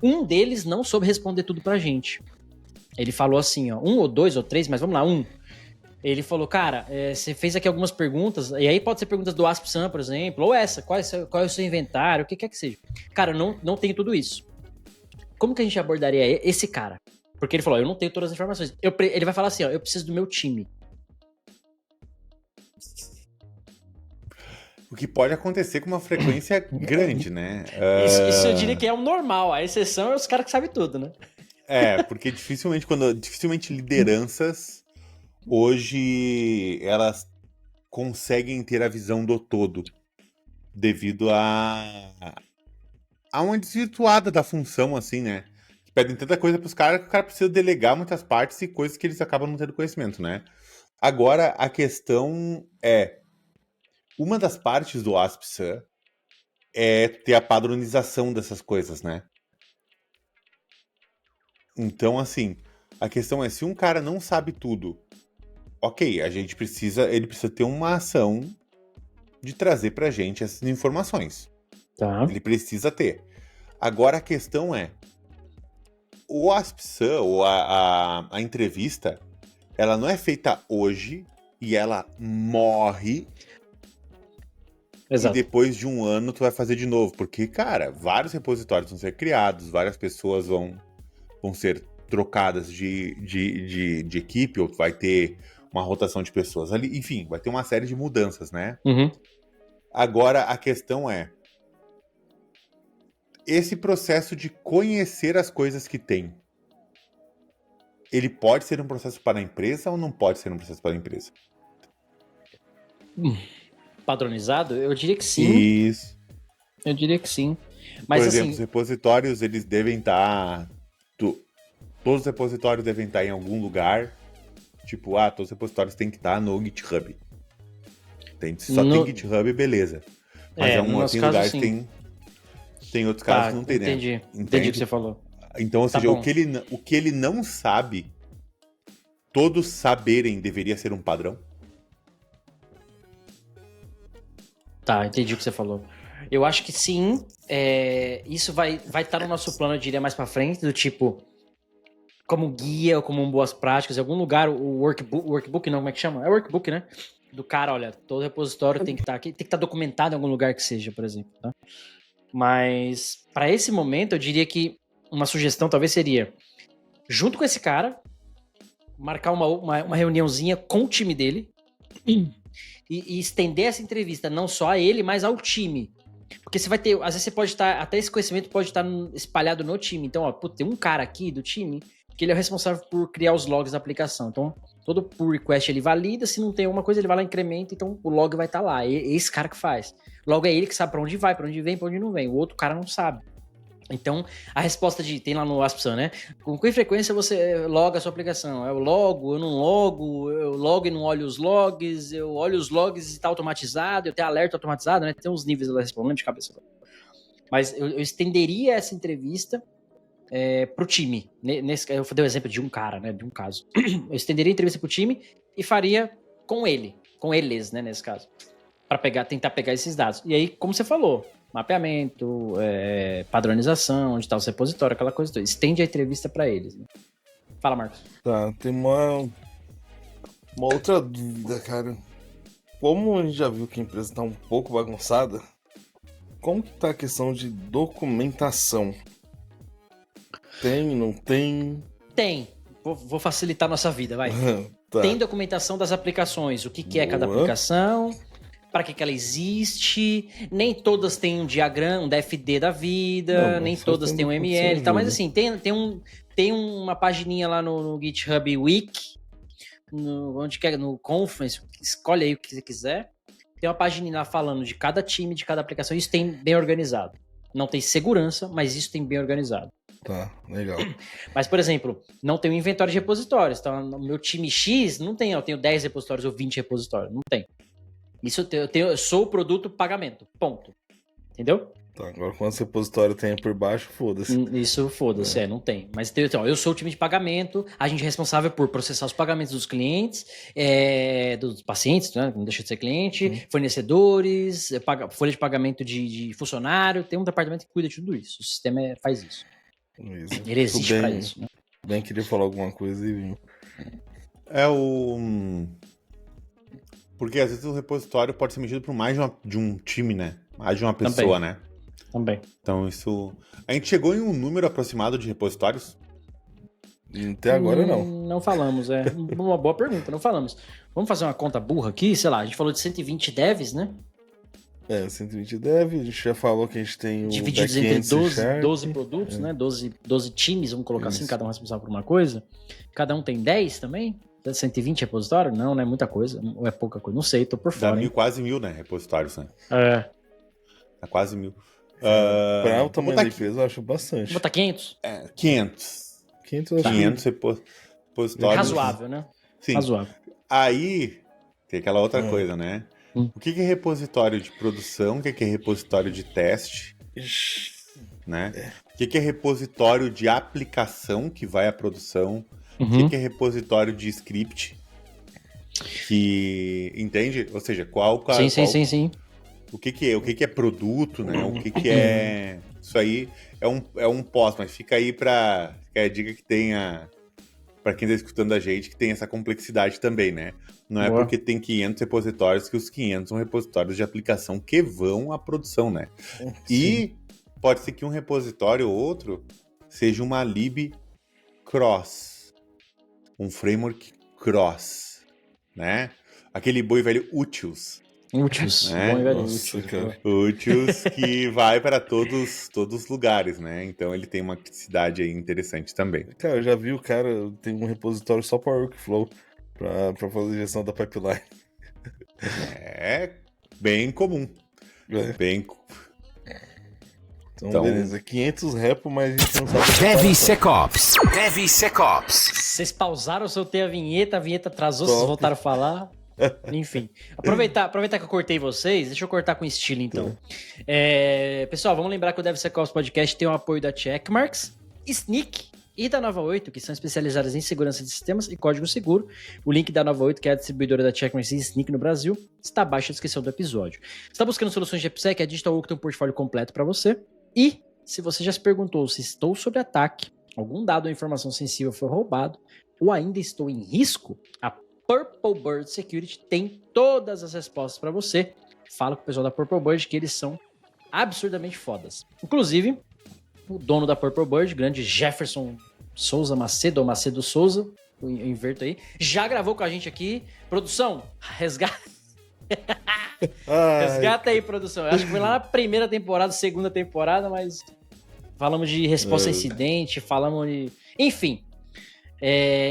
um deles não soube responder tudo pra gente. Ele falou assim, ó, 1 ou 2 ou 3, mas vamos lá, 1. Ele falou, cara, você fez aqui algumas perguntas, e aí pode ser perguntas do AspSum, por exemplo, ou essa, qual é o seu inventário, o que quer que seja. Cara, eu não tenho tudo isso. Como que a gente abordaria esse cara? Porque ele falou, eu não tenho todas as informações. Ele vai falar assim, ó, eu preciso do meu time. O que pode acontecer com uma frequência grande, né? Isso eu diria que é o normal. A exceção é os caras que sabem tudo, né? Porque dificilmente lideranças hoje elas conseguem ter a visão do todo devido a uma desvirtuada da função, assim, né? Pedem tanta coisa pros caras que o cara precisa delegar muitas partes e coisas que eles acabam não tendo conhecimento, né? Agora, a questão é... Uma das partes do AspSum é ter a padronização dessas coisas, né? Então, assim, a questão é, se um cara não sabe tudo, ok, ele precisa ter uma ação de trazer pra gente essas informações. Tá. Ele precisa ter. Agora, a questão é, o AspSum, ou a entrevista, ela não é feita hoje e ela morre... Exato. E depois de 1 ano tu vai fazer de novo. Porque, cara, vários repositórios vão ser criados, várias pessoas vão ser trocadas de equipe, ou vai ter uma rotação de pessoas ali. Enfim, vai ter uma série de mudanças, né? Uhum. Agora, a questão é... Esse processo de conhecer as coisas que tem, ele pode ser um processo para a empresa ou não pode ser um processo para a empresa? Padronizado? Eu diria que sim. Isso. Eu diria que sim. Mas, por exemplo, assim, os repositórios, eles devem estar... Todos os repositórios devem estar em algum lugar. Tipo, todos os repositórios têm que estar no GitHub. Tem GitHub, beleza. Mas alguns lugares tem outros casos que não tem, né? Entendi o que você falou. Então, ou seja, o que ele não sabe, todos saberem deveria ser um padrão? Tá, entendi o que você falou. Eu acho que sim, isso vai estar no nosso plano, eu diria, mais pra frente, do tipo, como guia ou como boas práticas, em algum lugar, o workbook não, como é que chama? É workbook, né? Do cara, olha, todo repositório tem que estar aqui, tem que estar documentado em algum lugar que seja, por exemplo, tá? Mas, para esse momento, eu diria que uma sugestão talvez seria, junto com esse cara, marcar uma reuniãozinha com o time dele e estender essa entrevista não só a ele, mas ao time. Porque você vai ter, às vezes você pode estar, até esse conhecimento pode estar espalhado no time. Então, ó, tem um cara aqui do time que ele é o responsável por criar os logs da aplicação. Então, todo pull request ele valida, se não tem alguma coisa ele vai lá e incrementa, então o log vai estar lá. É esse cara que faz. Logo é ele que sabe pra onde vai, pra onde vem, pra onde não vem. O outro cara não sabe. Então, a resposta tem lá no Aspsan, né? Com que frequência você loga a sua aplicação? Eu logo, eu não logo, eu logo e não olho os logs, eu olho os logs e está automatizado, eu tenho alerta automatizado, né? Tem uns níveis lá respondendo de cabeça. Mas eu estenderia essa entrevista pro time. Eu dei o exemplo de um cara, né? De um caso. Eu estenderia a entrevista pro time e faria com eles, né? Nesse caso. Para tentar pegar esses dados. E aí, como você falou, mapeamento, padronização, onde está o repositório, aquela coisa toda. Estende a entrevista para eles. Né? Fala, Marcos. Tá, tem uma outra dúvida, cara. Como a gente já viu que a empresa tá um pouco bagunçada, como que tá a questão de documentação? Tem, não tem? Tem. Vou facilitar a nossa vida, vai. Tá. Tem documentação das aplicações. O que é cada aplicação, para que ela existe. Nem todas têm um diagrama, um DFD da vida, nem todas têm um ML e tal. Mas assim, tem uma pagininha lá no GitHub Wiki, onde quer, no Conference, escolhe aí o que você quiser. Tem uma pagininha lá falando de cada time, de cada aplicação. Isso tem bem organizado. Não tem segurança, mas isso tem bem organizado. Tá, legal. Mas, por exemplo, não tem um inventório de repositórios. Então, no meu time X, não tem, eu tenho 10 repositórios ou 20 repositórios. Não tem. Isso eu sou o produto pagamento. Ponto. Entendeu? Tá, agora quantos repositórios tem por baixo, foda-se. Isso, foda-se, não tem. Mas então, eu sou o time de pagamento, a gente é responsável por processar os pagamentos dos clientes, dos pacientes, né? Não deixa de ser cliente, fornecedores, folha de pagamento de funcionário. Tem um departamento que cuida de tudo isso. O sistema faz isso. Ele existe para isso. Né? Bem, queria falar alguma coisa e vim. Porque às vezes o repositório pode ser mexido por mais de um time, né? Mais de uma pessoa, né? Também. Então isso... A gente chegou em um número aproximado de repositórios? Até agora não. Não falamos, uma boa pergunta, não falamos. Vamos fazer uma conta burra aqui, sei lá, a gente falou de 120 devs, né? 120 devs, a gente já falou que a gente tem divididos entre 12 produtos, né? 12 times, vamos colocar assim, cada um responsável por uma coisa. Cada um tem 10 também? 120 repositórios? Não, é muita coisa. Ou é pouca coisa? Não sei, tô por fora. Dá quase 1000, né? Repositórios, né? Dá quase 1000. Para o tamanho da empresa, eu acho bastante. Vou botar 500? 500. 500 repositórios. Razoável, né? Sim. Razoável. Aí, tem aquela outra coisa, né? O que é repositório de produção? O que é repositório de teste? Né? O que é repositório de aplicação que vai à produção? O que é repositório de script? Que entende? Ou seja, Sim. O que é produto, né? O que é... Isso aí é um pós, mas fica aí para a dica que tenha... Para quem está escutando a gente, que tem essa complexidade também, né? Não é porque tem 500 repositórios que os 500 são repositórios de aplicação que vão à produção, né? Sim. E pode ser que um repositório ou outro seja uma lib cross. Um framework cross, né? Aquele boi velho Utils. Né? Bom e velho Utils que vai para todos os lugares, né? Então ele tem uma criticidade aí interessante também. Cara, eu já vi o cara tem um repositório só para workflow, para fazer gestão da pipeline. É bem comum. Então, beleza. 500 repo, mas a gente não sabe... DevSecOps. Vocês pausaram, eu soltei a vinheta atrasou, vocês voltaram a falar. Enfim. Aproveitar que eu cortei vocês, deixa eu cortar com estilo, então. Pessoal, vamos lembrar que o DevSecOps Podcast tem o apoio da Checkmarx, Snyk e da Nova 8, que são especializadas em segurança de sistemas e código seguro. O link da Nova 8, que é a distribuidora da Checkmarx e Snyk no Brasil, está abaixo da descrição do episódio. Você está buscando soluções de AppSec? A Digital Oak tem um portfólio completo para você. E, se você já se perguntou se estou sob ataque, algum dado ou informação sensível foi roubado, ou ainda estou em risco, a Purple Bird Security tem todas as respostas para você. Fala com o pessoal da Purple Bird que eles são absurdamente fodas. Inclusive, o dono da Purple Bird, grande Jefferson Souza Macedo, ou Macedo Souza, eu inverto aí, já gravou com a gente aqui. Produção, resgata aí, produção. Eu acho que foi lá na primeira temporada, segunda temporada, mas falamos de resposta a incidente, falamos de... Enfim,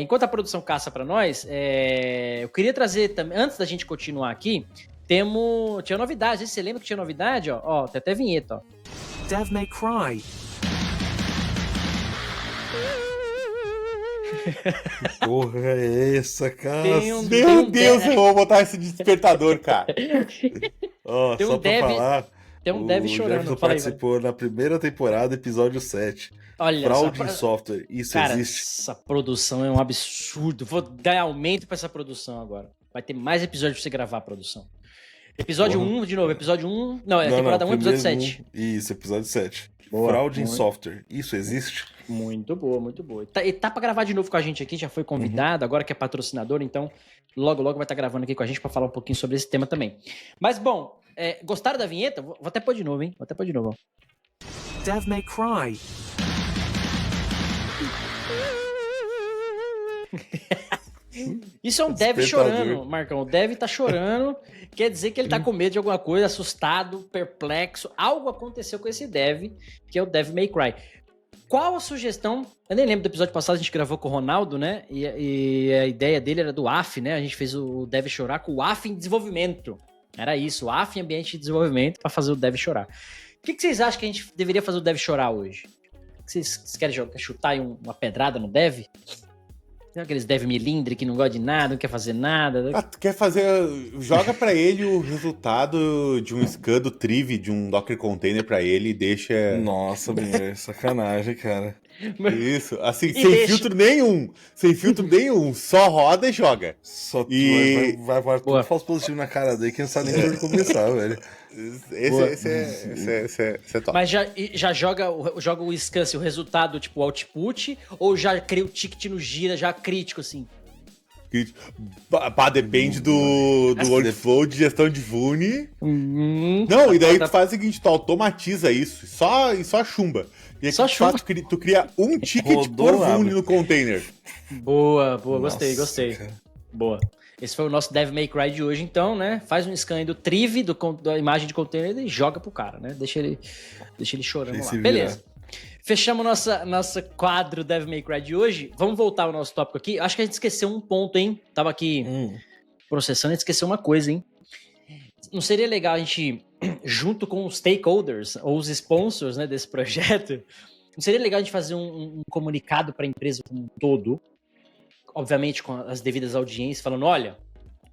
enquanto a produção caça pra nós, eu queria trazer também, antes da gente continuar aqui, tinha novidade. Você lembra que tinha novidade? Ó, tem até vinheta, ó. Dev May Cry. Que porra é essa, cara? Meu Deus, eu vou botar esse despertador, cara. Ó, Tem um só pra dev- falar, Tem um dev o chorando. Jefferson Fala aí, participou na primeira temporada, episódio 7. olha Fraude só, em software, isso cara, existe? essa produção é um absurdo. Vou dar aumento pra essa produção agora. Vai ter mais episódios pra você gravar, produção. Episódio Porra. 1, de novo, episódio 1. Não, temporada 1, episódio 7. Isso, episódio 7. Boa, Fraude em muito. software, isso existe? Muito boa, muito boa. E tá pra gravar de novo com a gente aqui, já foi convidado, agora que é patrocinador, então logo vai estar gravando aqui com a gente pra falar um pouquinho sobre esse tema também. Mas bom, gostaram da vinheta? Vou até pôr de novo, hein? Vou até pôr de novo, ó. Dev May Cry. Isso é um dev Despertador. chorando, Marcão. O dev tá chorando, quer dizer que ele tá com medo de alguma coisa, assustado, perplexo. Algo aconteceu com esse dev, que é o Dev May Cry. Qual a sugestão? Eu nem lembro do episódio passado, a gente gravou com o Ronaldo, né? E a ideia dele era do AF, né? A gente fez o Dev chorar com o AF em desenvolvimento. Era isso, o AF em ambiente de desenvolvimento para fazer o Dev chorar. O que vocês acham que a gente deveria fazer o Dev chorar hoje? Vocês querem chutar aí uma pedrada no Dev? Tem aqueles Dev milindre que não gosta de nada, não quer fazer nada. Ah, tu quer fazer... Joga pra ele o resultado de um scan do Triv, de um Docker Container pra ele e deixa... Nossa, mulher, sacanagem, cara. Isso, assim, E sem deixa. filtro nenhum. Sem filtro nenhum. Só roda e joga. Só E- vai Boa. tudo falso positivo na cara dele, que não sabe nem por onde começar, velho. Esse é top. Mas já joga o scan, assim, o resultado, tipo, o output, ou já cria o ticket no gira, já crítico, assim? Depende do workflow de gestão de Vune. Uhum. Não, e daí tu faz o seguinte, tu automatiza isso e só chumba. E aí Só o que tu faz, tu cria um ticket Rodou, por Vune abre. no container. Boa, Nossa, gostei. cara. Boa. Esse foi o nosso Dev May Cry de hoje, então, né? Faz um scan aí do Triv, da imagem de container e joga pro cara, né? Deixa ele chorando Deixa lá. ele se virar. Beleza. Fechamos nossa quadro Dev May Cry de hoje. Vamos voltar ao nosso tópico aqui. Acho que a gente esqueceu um ponto, hein? Tava aqui processando, a gente esqueceu uma coisa, hein? Não seria legal a gente, junto com os stakeholders, ou os sponsors, né, desse projeto, não seria legal a gente fazer um comunicado para a empresa como um todo, obviamente com as devidas audiências, falando, olha,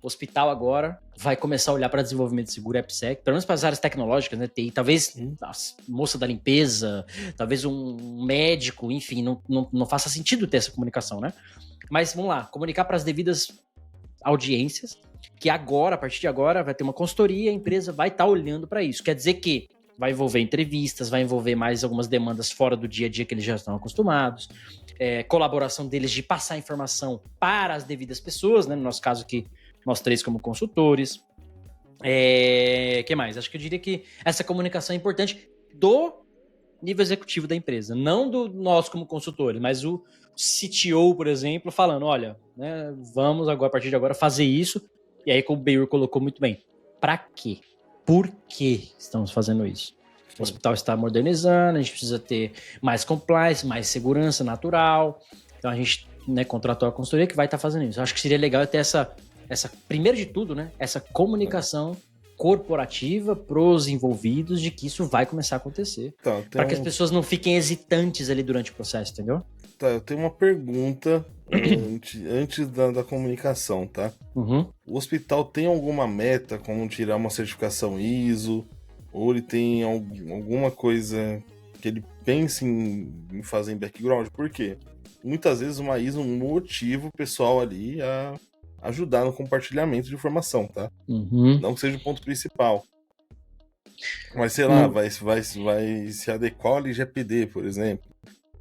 o hospital agora vai começar a olhar para desenvolvimento seguro e AppSec, pelo menos para as áreas tecnológicas, né, TI, talvez a moça da limpeza, talvez um médico, enfim, não faça sentido ter essa comunicação, né? Mas vamos lá, comunicar para as devidas audiências, que agora, a partir de agora, vai ter uma consultoria, a empresa vai estar olhando para isso. Quer dizer que vai envolver entrevistas, vai envolver mais algumas demandas fora do dia a dia que eles já estão acostumados, colaboração deles de passar informação para as devidas pessoas, né? No nosso caso aqui, nós três como consultores. Que mais? Acho que eu diria que essa comunicação é importante do nível executivo da empresa, não do nós como consultores, mas o CTO, por exemplo, falando, olha, né, vamos agora, a partir de agora, fazer isso. E aí, como o Beir colocou muito bem, para quê? Por que estamos fazendo isso? O hospital está modernizando, a gente precisa ter mais compliance, mais segurança natural. Então a gente, né, contratou a consultoria que vai estar fazendo isso. Eu acho que seria legal ter essa primeiro de tudo, né, essa comunicação corporativa pros envolvidos de que isso vai começar a acontecer. Tá, Para que as pessoas não fiquem hesitantes ali durante o processo, entendeu? Tá, eu tenho uma pergunta antes da comunicação, tá? Uhum. O hospital tem alguma meta, como tirar uma certificação ISO? Ou ele tem alguma coisa que ele pense em fazer em background? Por quê? Muitas vezes uma ISO motiva o pessoal ali a ajudar no compartilhamento de informação, tá? Uhum. Não que seja o ponto principal. Mas, sei lá, vai se adequar ao LGPD, por exemplo.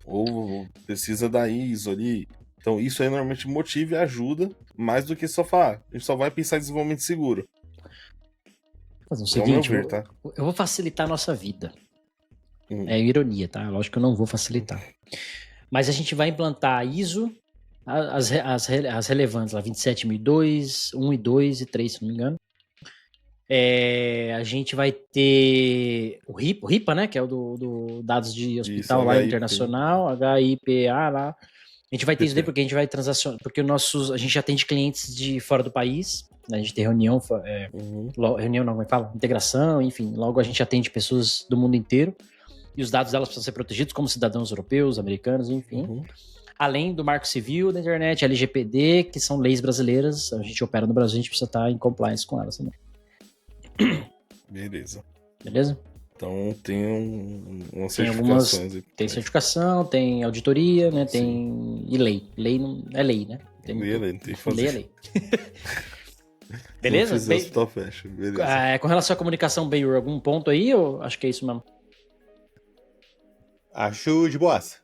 Ou precisa da ISO ali. Então, isso aí normalmente motiva e ajuda mais do que só falar. A gente só vai pensar em desenvolvimento seguro. Fazer o É o meu seguinte, ver, tá? eu vou facilitar a nossa vida. É ironia, tá? Lógico que eu não vou facilitar. Mas a gente vai implantar a ISO, as relevantes lá, 27002, 1 e 2 e 3, se não me engano. A gente vai ter o RIPA, né? Que é o do dados de hospital lá internacional, HIPA lá. A gente vai ter isso daí porque a gente vai transacionar, porque a gente atende clientes de fora do país, né? A gente tem reunião, reunião não, como é que fala? Integração, enfim, logo a gente atende pessoas do mundo inteiro e os dados delas precisam ser protegidos como cidadãos europeus, americanos, enfim. Além do Marco Civil da internet, LGPD, que são leis brasileiras, a gente opera no Brasil, a gente precisa estar em compliance com elas também. Beleza. Então tem umas certificações. Tem certificação, tem auditoria, né? Tem. E lei. Lei não é lei, né? Lei tem que fazer. Lei é lei. Beleza? Beleza. Com relação à comunicação, Benhur, algum ponto aí? Ou acho que é isso mesmo? Acho de boas.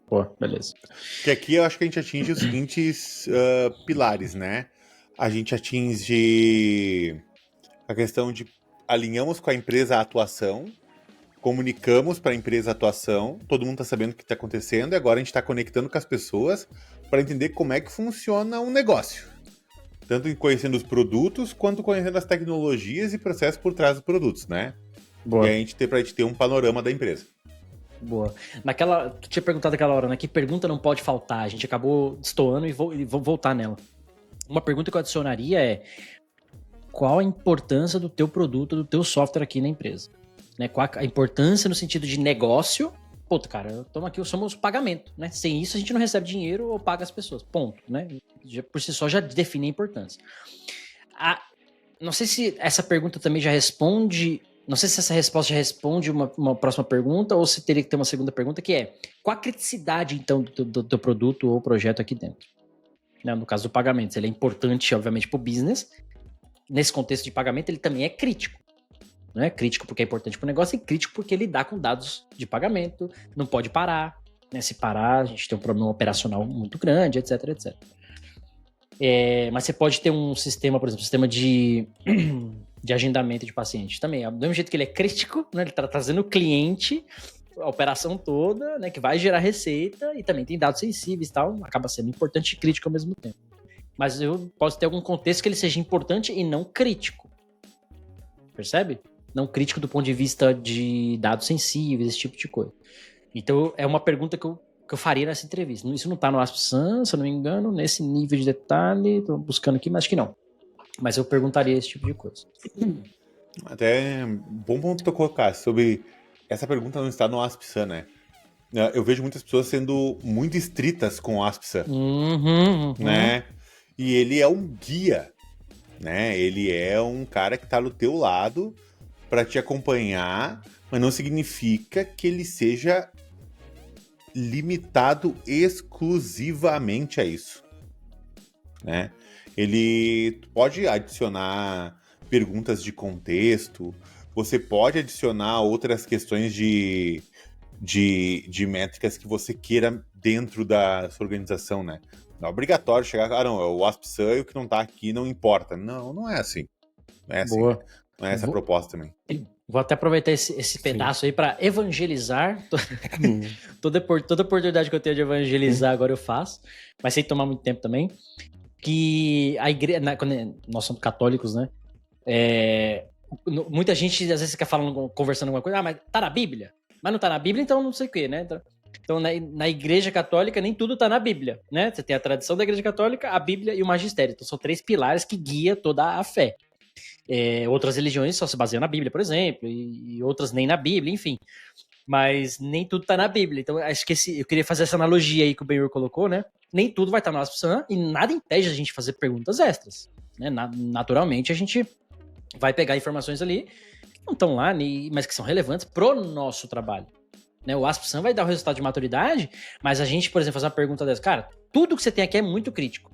Pô, beleza. Que aqui eu acho que a gente atinge os seguintes pilares, né? A gente atinge a questão de alinhamos com a empresa a atuação, comunicamos para a empresa a atuação, todo mundo está sabendo o que está acontecendo e agora a gente está conectando com as pessoas para entender como é que funciona um negócio. Tanto em conhecendo os produtos, quanto conhecendo as tecnologias e processos por trás dos produtos, né? Boa. E a gente pra gente ter um panorama da empresa. Boa. Tu tinha perguntado aquela hora, né? Que pergunta não pode faltar? A gente acabou destoando e vou voltar nela. Uma pergunta que eu adicionaria é: qual a importância do teu produto, do teu software aqui na empresa? Né? Qual a importância no sentido de negócio? Pô, cara, estamos aqui, somos pagamento, né? Sem isso a gente não recebe dinheiro ou paga as pessoas, ponto, né? Por si só já define a importância. Não sei se essa pergunta também já responde, não sei se essa resposta já responde uma próxima pergunta ou se teria que ter uma segunda pergunta, que é: qual a criticidade, então, do teu produto ou projeto aqui dentro? Né? No caso do pagamento, ele é importante, obviamente, para o business. Nesse contexto de pagamento, ele também é crítico. Não é crítico porque é importante para o negócio, e crítico porque ele dá com dados de pagamento, não pode parar. Né? Se parar, a gente tem um problema operacional muito grande, etc, etc. Mas você pode ter um sistema, por exemplo, um sistema de agendamento de paciente também. Do mesmo jeito que ele é crítico, né? Ele está trazendo o cliente, a operação toda, né? Que vai gerar receita e também tem dados sensíveis e tal, acaba sendo importante e crítico ao mesmo tempo. Mas eu posso ter algum contexto que ele seja importante e não crítico. Percebe? Não crítico do ponto de vista de dados sensíveis, esse tipo de coisa. Então, é uma pergunta que eu faria nessa entrevista. Isso não está no AspSan, se eu não me engano, nesse nível de detalhe. Estou buscando aqui, mas acho que não. Mas eu perguntaria esse tipo de coisa. Até bom ponto tu colocar sobre essa pergunta não está no AspSan, né? Eu vejo muitas pessoas sendo muito estritas com o AspSan, né? E ele é um guia, né? Ele é um cara que está do teu lado para te acompanhar, mas não significa que ele seja limitado exclusivamente a isso, né? Ele pode adicionar perguntas de contexto, você pode adicionar outras questões de métricas que você queira dentro da sua organização, né? Não é obrigatório chegar, não, é o AspSan e o que não tá aqui não importa. Não, não é assim. Não é assim. Boa. Não é essa a proposta também. Vou até aproveitar esse pedaço aí para evangelizar. Toda oportunidade que eu tenho de evangelizar, agora eu faço. Mas sem tomar muito tempo também. Que a igreja, quando nós somos católicos, né? Muita gente, às vezes, fica conversando alguma coisa. Mas tá na Bíblia? Mas não tá na Bíblia, então não sei o quê, né? Então, na Igreja Católica, nem tudo tá na Bíblia, né? Você tem a tradição da Igreja Católica, a Bíblia e o Magistério. Então, são 3 pilares que guiam toda a fé. Outras religiões só se baseiam na Bíblia, por exemplo, e outras nem na Bíblia, enfim. Mas nem tudo tá na Bíblia. Então, acho que eu queria fazer essa analogia aí que o Benhur colocou, né? Nem tudo vai estar no AspSan e nada impede a gente fazer perguntas extras, né? Naturalmente, a gente vai pegar informações ali que não estão lá, mas que são relevantes pro nosso trabalho. Né? O AspSan vai dar o resultado de maturidade, mas a gente, por exemplo, fazer uma pergunta dessa, cara, tudo que você tem aqui é muito crítico,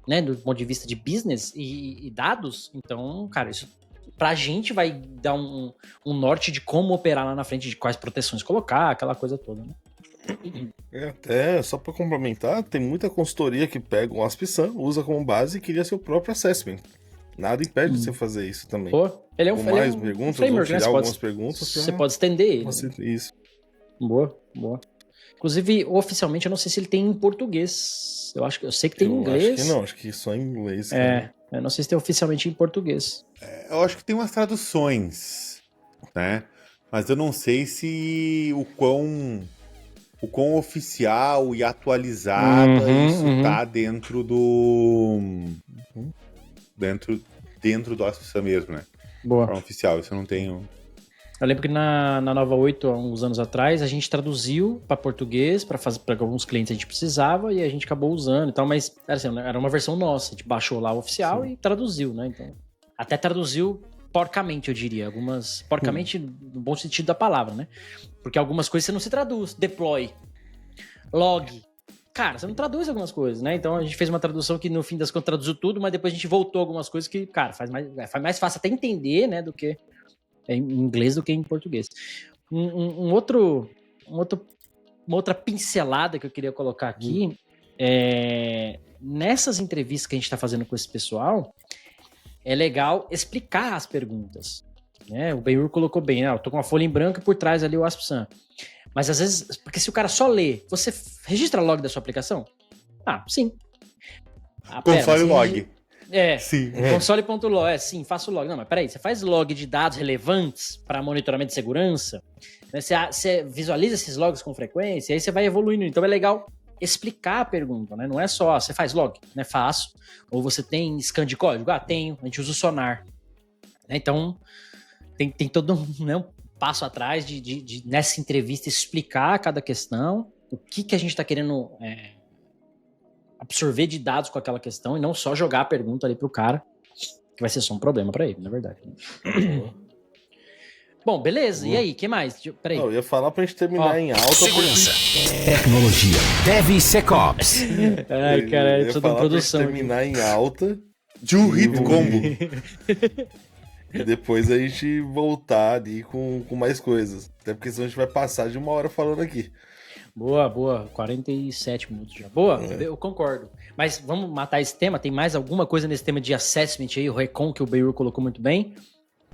né? Do ponto de vista de business e dados, então, cara, isso pra gente vai dar um norte de como operar lá na frente, de quais proteções colocar, aquela coisa toda, né? Até, só pra complementar, tem muita consultoria que pega um AspSan, usa como base e cria seu próprio assessment. Nada impede de você fazer isso também. Pô, ele é um com mais um perguntas, framework, ou tirar né? algumas perguntas. Você pode estender ele. Isso. Boa, boa. Inclusive, oficialmente, eu não sei se ele tem em português. Eu sei que tem em inglês. Acho que não, acho que só em inglês. Eu não sei se tem oficialmente em português. Eu acho que tem umas traduções, né? Mas eu não sei se o quão oficial e atualizada isso tá dentro do dentro do Asp mesmo, né? Boa. Forma oficial, isso eu não tenho. Eu lembro que na Nova 8, há uns anos atrás, a gente traduziu para português, para alguns clientes a gente precisava, e a gente acabou usando e tal, mas era uma versão nossa, a gente baixou lá o oficial e traduziu, né? Então, até traduziu porcamente, eu diria. Porcamente no bom sentido da palavra, né? Porque algumas coisas você não se traduz. Deploy, log. Cara, você não traduz algumas coisas, né? Então a gente fez uma tradução que no fim das contas traduziu tudo, mas depois a gente voltou algumas coisas que, cara, faz mais fácil até entender, né? Do que em inglês do que em português. Uma outra pincelada que eu queria colocar aqui é nessas entrevistas que a gente está fazendo com esse pessoal, é legal explicar as perguntas. Né? O Ben-Hur colocou bem, eu tô com uma folha em branco e por trás ali o ASP.SAM. Mas às vezes, porque se o cara só lê, você registra log da sua aplicação? Ah, sim. Console log. Sim. Console.log, sim, faço log. Não, mas peraí, você faz log de dados relevantes para monitoramento de segurança, né? Você visualiza esses logs com frequência, aí você vai evoluindo. Então é legal explicar a pergunta, né? Não é só, você faz log, né? Faço. Ou você tem scan de código? Tenho. A gente usa o Sonar. Então, tem todo um passo atrás de nessa entrevista explicar cada questão, o que a gente está querendo absorver de dados com aquela questão e não só jogar a pergunta ali pro cara, que vai ser só um problema para ele, na verdade. Bom, beleza. E aí, o que mais? Peraí. Eu ia falar pra gente terminar em alta. Segurança, tecnologia, DevSecOps. Ai, cara, eu tô dando produção. Pra gente terminar em alta. Two-hit combo. E depois a gente voltar ali com mais coisas. Até porque senão a gente vai passar de 1 hora falando aqui. Boa. 47 minutos já. Boa, eu concordo. Mas vamos matar esse tema? Tem mais alguma coisa nesse tema de assessment aí, o recon que o Ben-Hur colocou muito bem?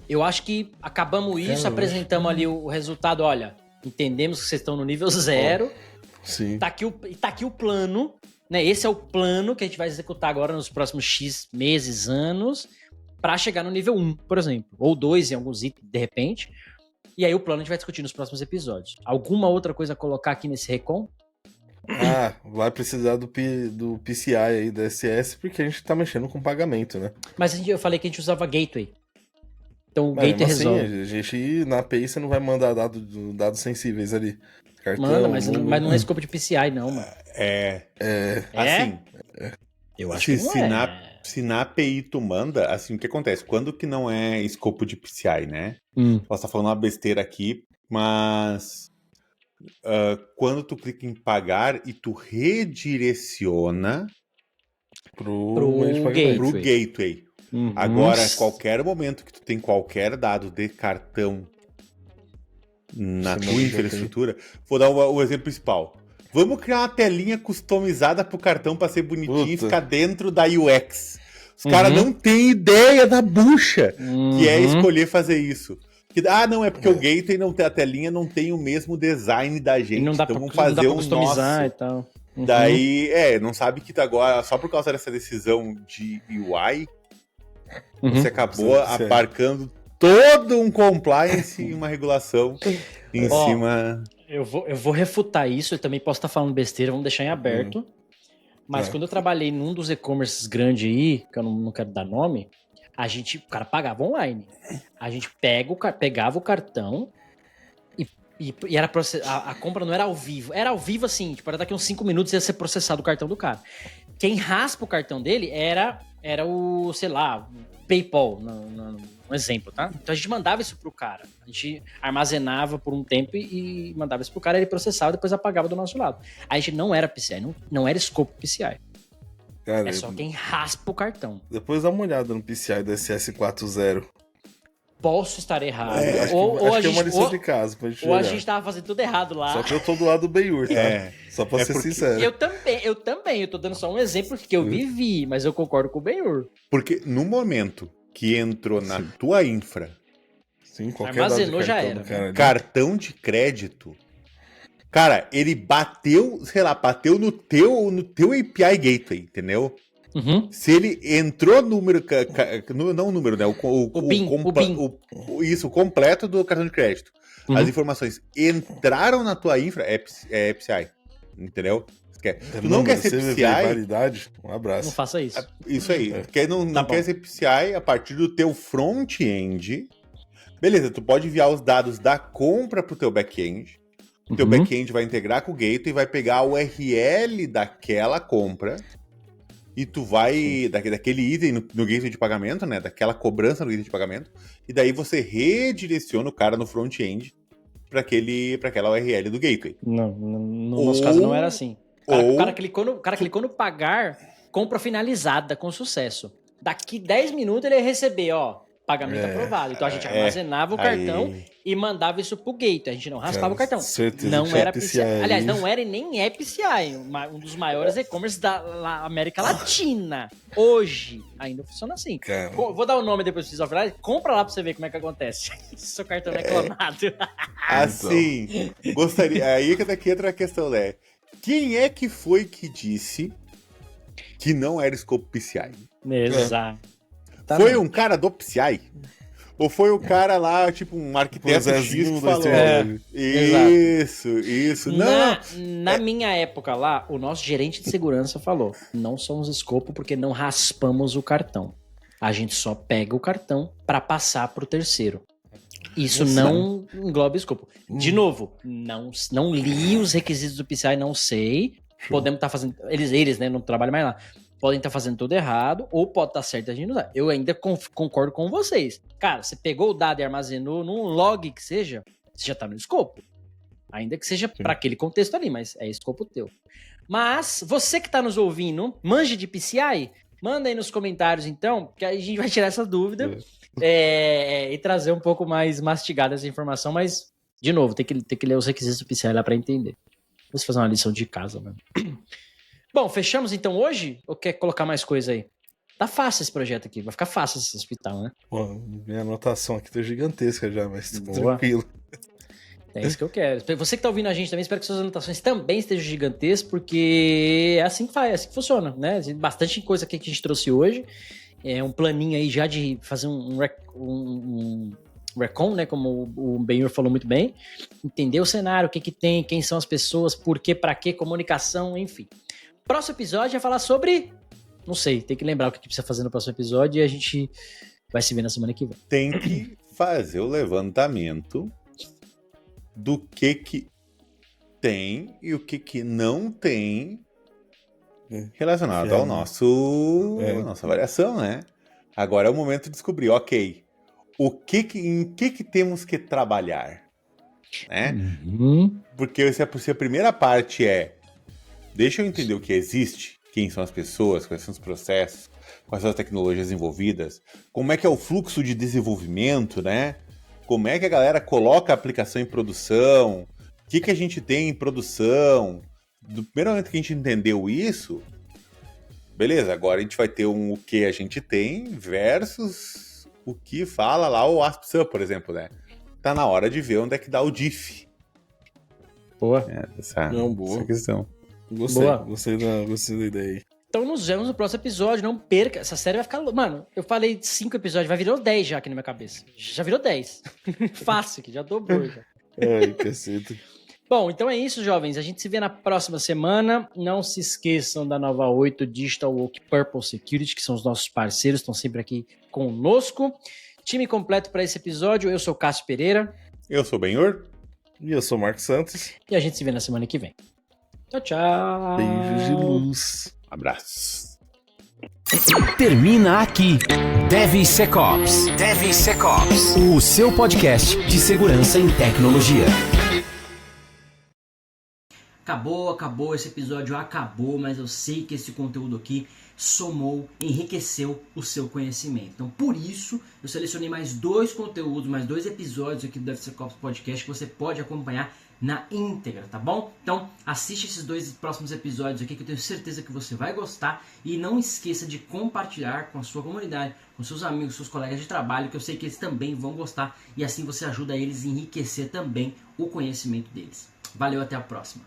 Eu acho que acabamos isso, apresentamos ali o resultado. Olha, entendemos que vocês estão no nível 0. Sim. Tá aqui o plano, né? Esse é o plano que a gente vai executar agora nos próximos X meses, anos, para chegar no nível 1, por exemplo. Ou 2 em alguns itens, de repente. E aí o plano a gente vai discutir nos próximos episódios. Alguma outra coisa a colocar aqui nesse recon? Vai precisar do PCI aí, da SS, porque a gente tá mexendo com pagamento, né? Mas eu falei que a gente usava gateway. Então o gateway resolve. Assim, a gente, na API, você não vai mandar dados sensíveis ali. Cartão, manda, mas não é escopo de PCI, não, mano. Assim, eu acho que não se na API tu manda, assim, o que acontece? Quando que não é escopo de PCI, né? Posso estar falando uma besteira aqui, mas quando tu clica em pagar e tu redireciona pro gateway. Agora, qualquer momento que tu tem qualquer dado de cartão na tua infraestrutura, vou dar o exemplo principal. Vamos criar uma telinha customizada pro cartão para ser bonitinho e ficar dentro da UX. Os caras não têm ideia da bucha que é escolher fazer isso. Não, é porque o gateway não tem a telinha, não tem o mesmo design da gente. Não dá então pra, vamos fazer não dá pra customizar e tal. Daí, não sabe que agora, só por causa dessa decisão de UI, você acabou abarcando todo um compliance e uma regulação em cima... Eu vou refutar isso, eu também posso estar falando besteira, vamos deixar em aberto. Mas quando eu trabalhei num dos e-commerces grandes aí, que eu não quero dar nome, o cara pagava online. A gente pegava o cartão e era a compra não era ao vivo. Era ao vivo assim, tipo, era daqui uns 5 minutos ia ser processado o cartão do cara. Quem raspa o cartão dele era o, sei lá, PayPal, um exemplo, tá? Então a gente mandava isso pro cara. A gente armazenava por um tempo e mandava isso pro cara, ele processava e depois apagava do nosso lado. A gente não era PCI, não era escopo PCI. Cara, é só quem raspa o cartão. Depois dá uma olhada no PCI do SS40. Posso estar errado. Acho que é uma lição de casa pra gente olhar. A gente tava fazendo tudo errado lá. Só que eu tô do lado do Ben-Hur, tá? Só pra ser sincero. Eu também. Eu tô dando só um exemplo que eu vivi, mas eu concordo com o Ben-Hur. Porque no momento que entrou na tua infra, qualquer armazenou já era. Cartão de crédito, Cara, ele bateu, sei lá, bateu no teu API Gateway, entendeu? Uhum. Se ele entrou número, não o número, né? O BIN. Isso, o completo do cartão de crédito. Uhum. As informações entraram na tua infra, é PCI, entendeu? Tu não quer ser PCI... validade? Um abraço. Não faça isso. Isso aí. Não Tá quer ser PCI a partir do teu front-end. Beleza, tu pode enviar os dados da compra pro teu back-end. O teu back-end vai integrar com o gateway e vai pegar a URL daquela compra. E tu vai, daquele item no gateway de pagamento, né? Daquela cobrança no gateway de pagamento. E daí você redireciona o cara no front-end para aquela URL do gateway. Não, no nosso caso não era assim. O cara clicou no pagar, compra finalizada com sucesso. Daqui 10 minutos ele ia receber, ó, pagamento aprovado. Então a gente armazenava o cartão e mandava isso pro gateway. A gente não raspava o cartão. Não era PCI. Aliás, não era nem é PCI. Um dos maiores e-commerce da América Latina. Hoje ainda funciona assim. Vou dar o nome depois do offline. Compra lá pra você ver como é que acontece. Seu cartão não é clonado. Assim, gostaria. Aí que daqui entra a questão, né? Quem é que foi que disse que não era escopo PCI? Exato. Foi um cara do PCI? Ou foi o cara lá, tipo, um arquiteto X que falou? Isso. Na minha época lá, o nosso gerente de segurança falou: não somos escopo porque não raspamos o cartão. A gente só pega o cartão para passar pro terceiro. Isso não engloba escopo. De novo, não li os requisitos do PCI, não sei. Podemos estar fazendo... Eles, né, não trabalham mais lá. Podem estar fazendo tudo errado, ou pode estar certo a gente não usar. Eu ainda concordo com vocês. Cara, você pegou o dado e armazenou num log que seja, você já tá no escopo. Ainda que seja para aquele contexto ali, mas é escopo teu. Mas, você que tá nos ouvindo, manja de PCI? Manda aí nos comentários, então, que aí a gente vai tirar essa dúvida e trazer um pouco mais mastigada essa informação, mas, de novo, tem que ler os requisitos do PCI lá para entender. Vou fazer uma lição de casa, mano. Bom, fechamos então hoje? Ou quer colocar mais coisa aí? Tá fácil esse projeto aqui, vai ficar fácil esse hospital, né? Pô, minha anotação aqui tá gigantesca já, mas tudo tranquilo. É isso que eu quero. Você que tá ouvindo a gente também, espero que suas anotações também estejam gigantescas, porque é assim que faz, é assim que funciona, né? Bastante coisa aqui que a gente trouxe hoje. É um planinho aí já de fazer um recon, né? Como o Benhur falou muito bem. Entender o cenário, o que tem, quem são as pessoas, por quê, pra quê, comunicação, enfim. Próximo episódio vai falar sobre... Não sei, tem que lembrar o que precisa fazer no próximo episódio e a gente vai se ver na semana que vem. Tem que fazer o levantamento do que tem e o que não tem relacionado ao nossa avaliação, né? Agora é o momento de descobrir, ok, em que temos que trabalhar, né? Porque se a primeira parte deixa eu entender o que existe, quem são as pessoas, quais são os processos, quais são as tecnologias envolvidas, como é que é o fluxo de desenvolvimento, né? Como é que a galera coloca a aplicação em produção, o que a gente tem em produção. Do primeiro momento que a gente entendeu isso, beleza, agora a gente vai ter o que a gente tem versus o que fala lá o ASP-SUM, por exemplo, né? Tá na hora de ver onde é que dá o diff. Boa. Essa questão. Gostei da ideia aí. Então nos vemos no próximo episódio, não perca. Essa série vai ficar... Mano, eu falei 5 episódios, vai virar 10 já aqui na minha cabeça. Já virou 10. Fácil aqui, já dobrou já. Ai, caceta. Bom, então é isso, jovens. A gente se vê na próxima semana. Não se esqueçam da Nova 8 Digital Oak Purple Security, que são os nossos parceiros, estão sempre aqui conosco. Time completo para esse episódio. Eu sou o Cássio Pereira. Eu sou o Benhur. E eu sou o Marcos Santos. E a gente se vê na semana que vem. Tchau, tchau. Beijos de luz. Abraços. Termina aqui DevSecOps. DevSecOps, o seu podcast de segurança em tecnologia. Acabou, esse episódio acabou, mas eu sei que esse conteúdo aqui somou, enriqueceu o seu conhecimento. Então, por isso, eu selecionei mais 2 conteúdos, mais 2 episódios aqui do DevSecOps Podcast que você pode acompanhar na íntegra, tá bom? Então, assiste esses 2 próximos episódios aqui que eu tenho certeza que você vai gostar e não esqueça de compartilhar com a sua comunidade, com seus amigos, seus colegas de trabalho, que eu sei que eles também vão gostar e assim você ajuda eles a enriquecer também o conhecimento deles. Valeu, até a próxima.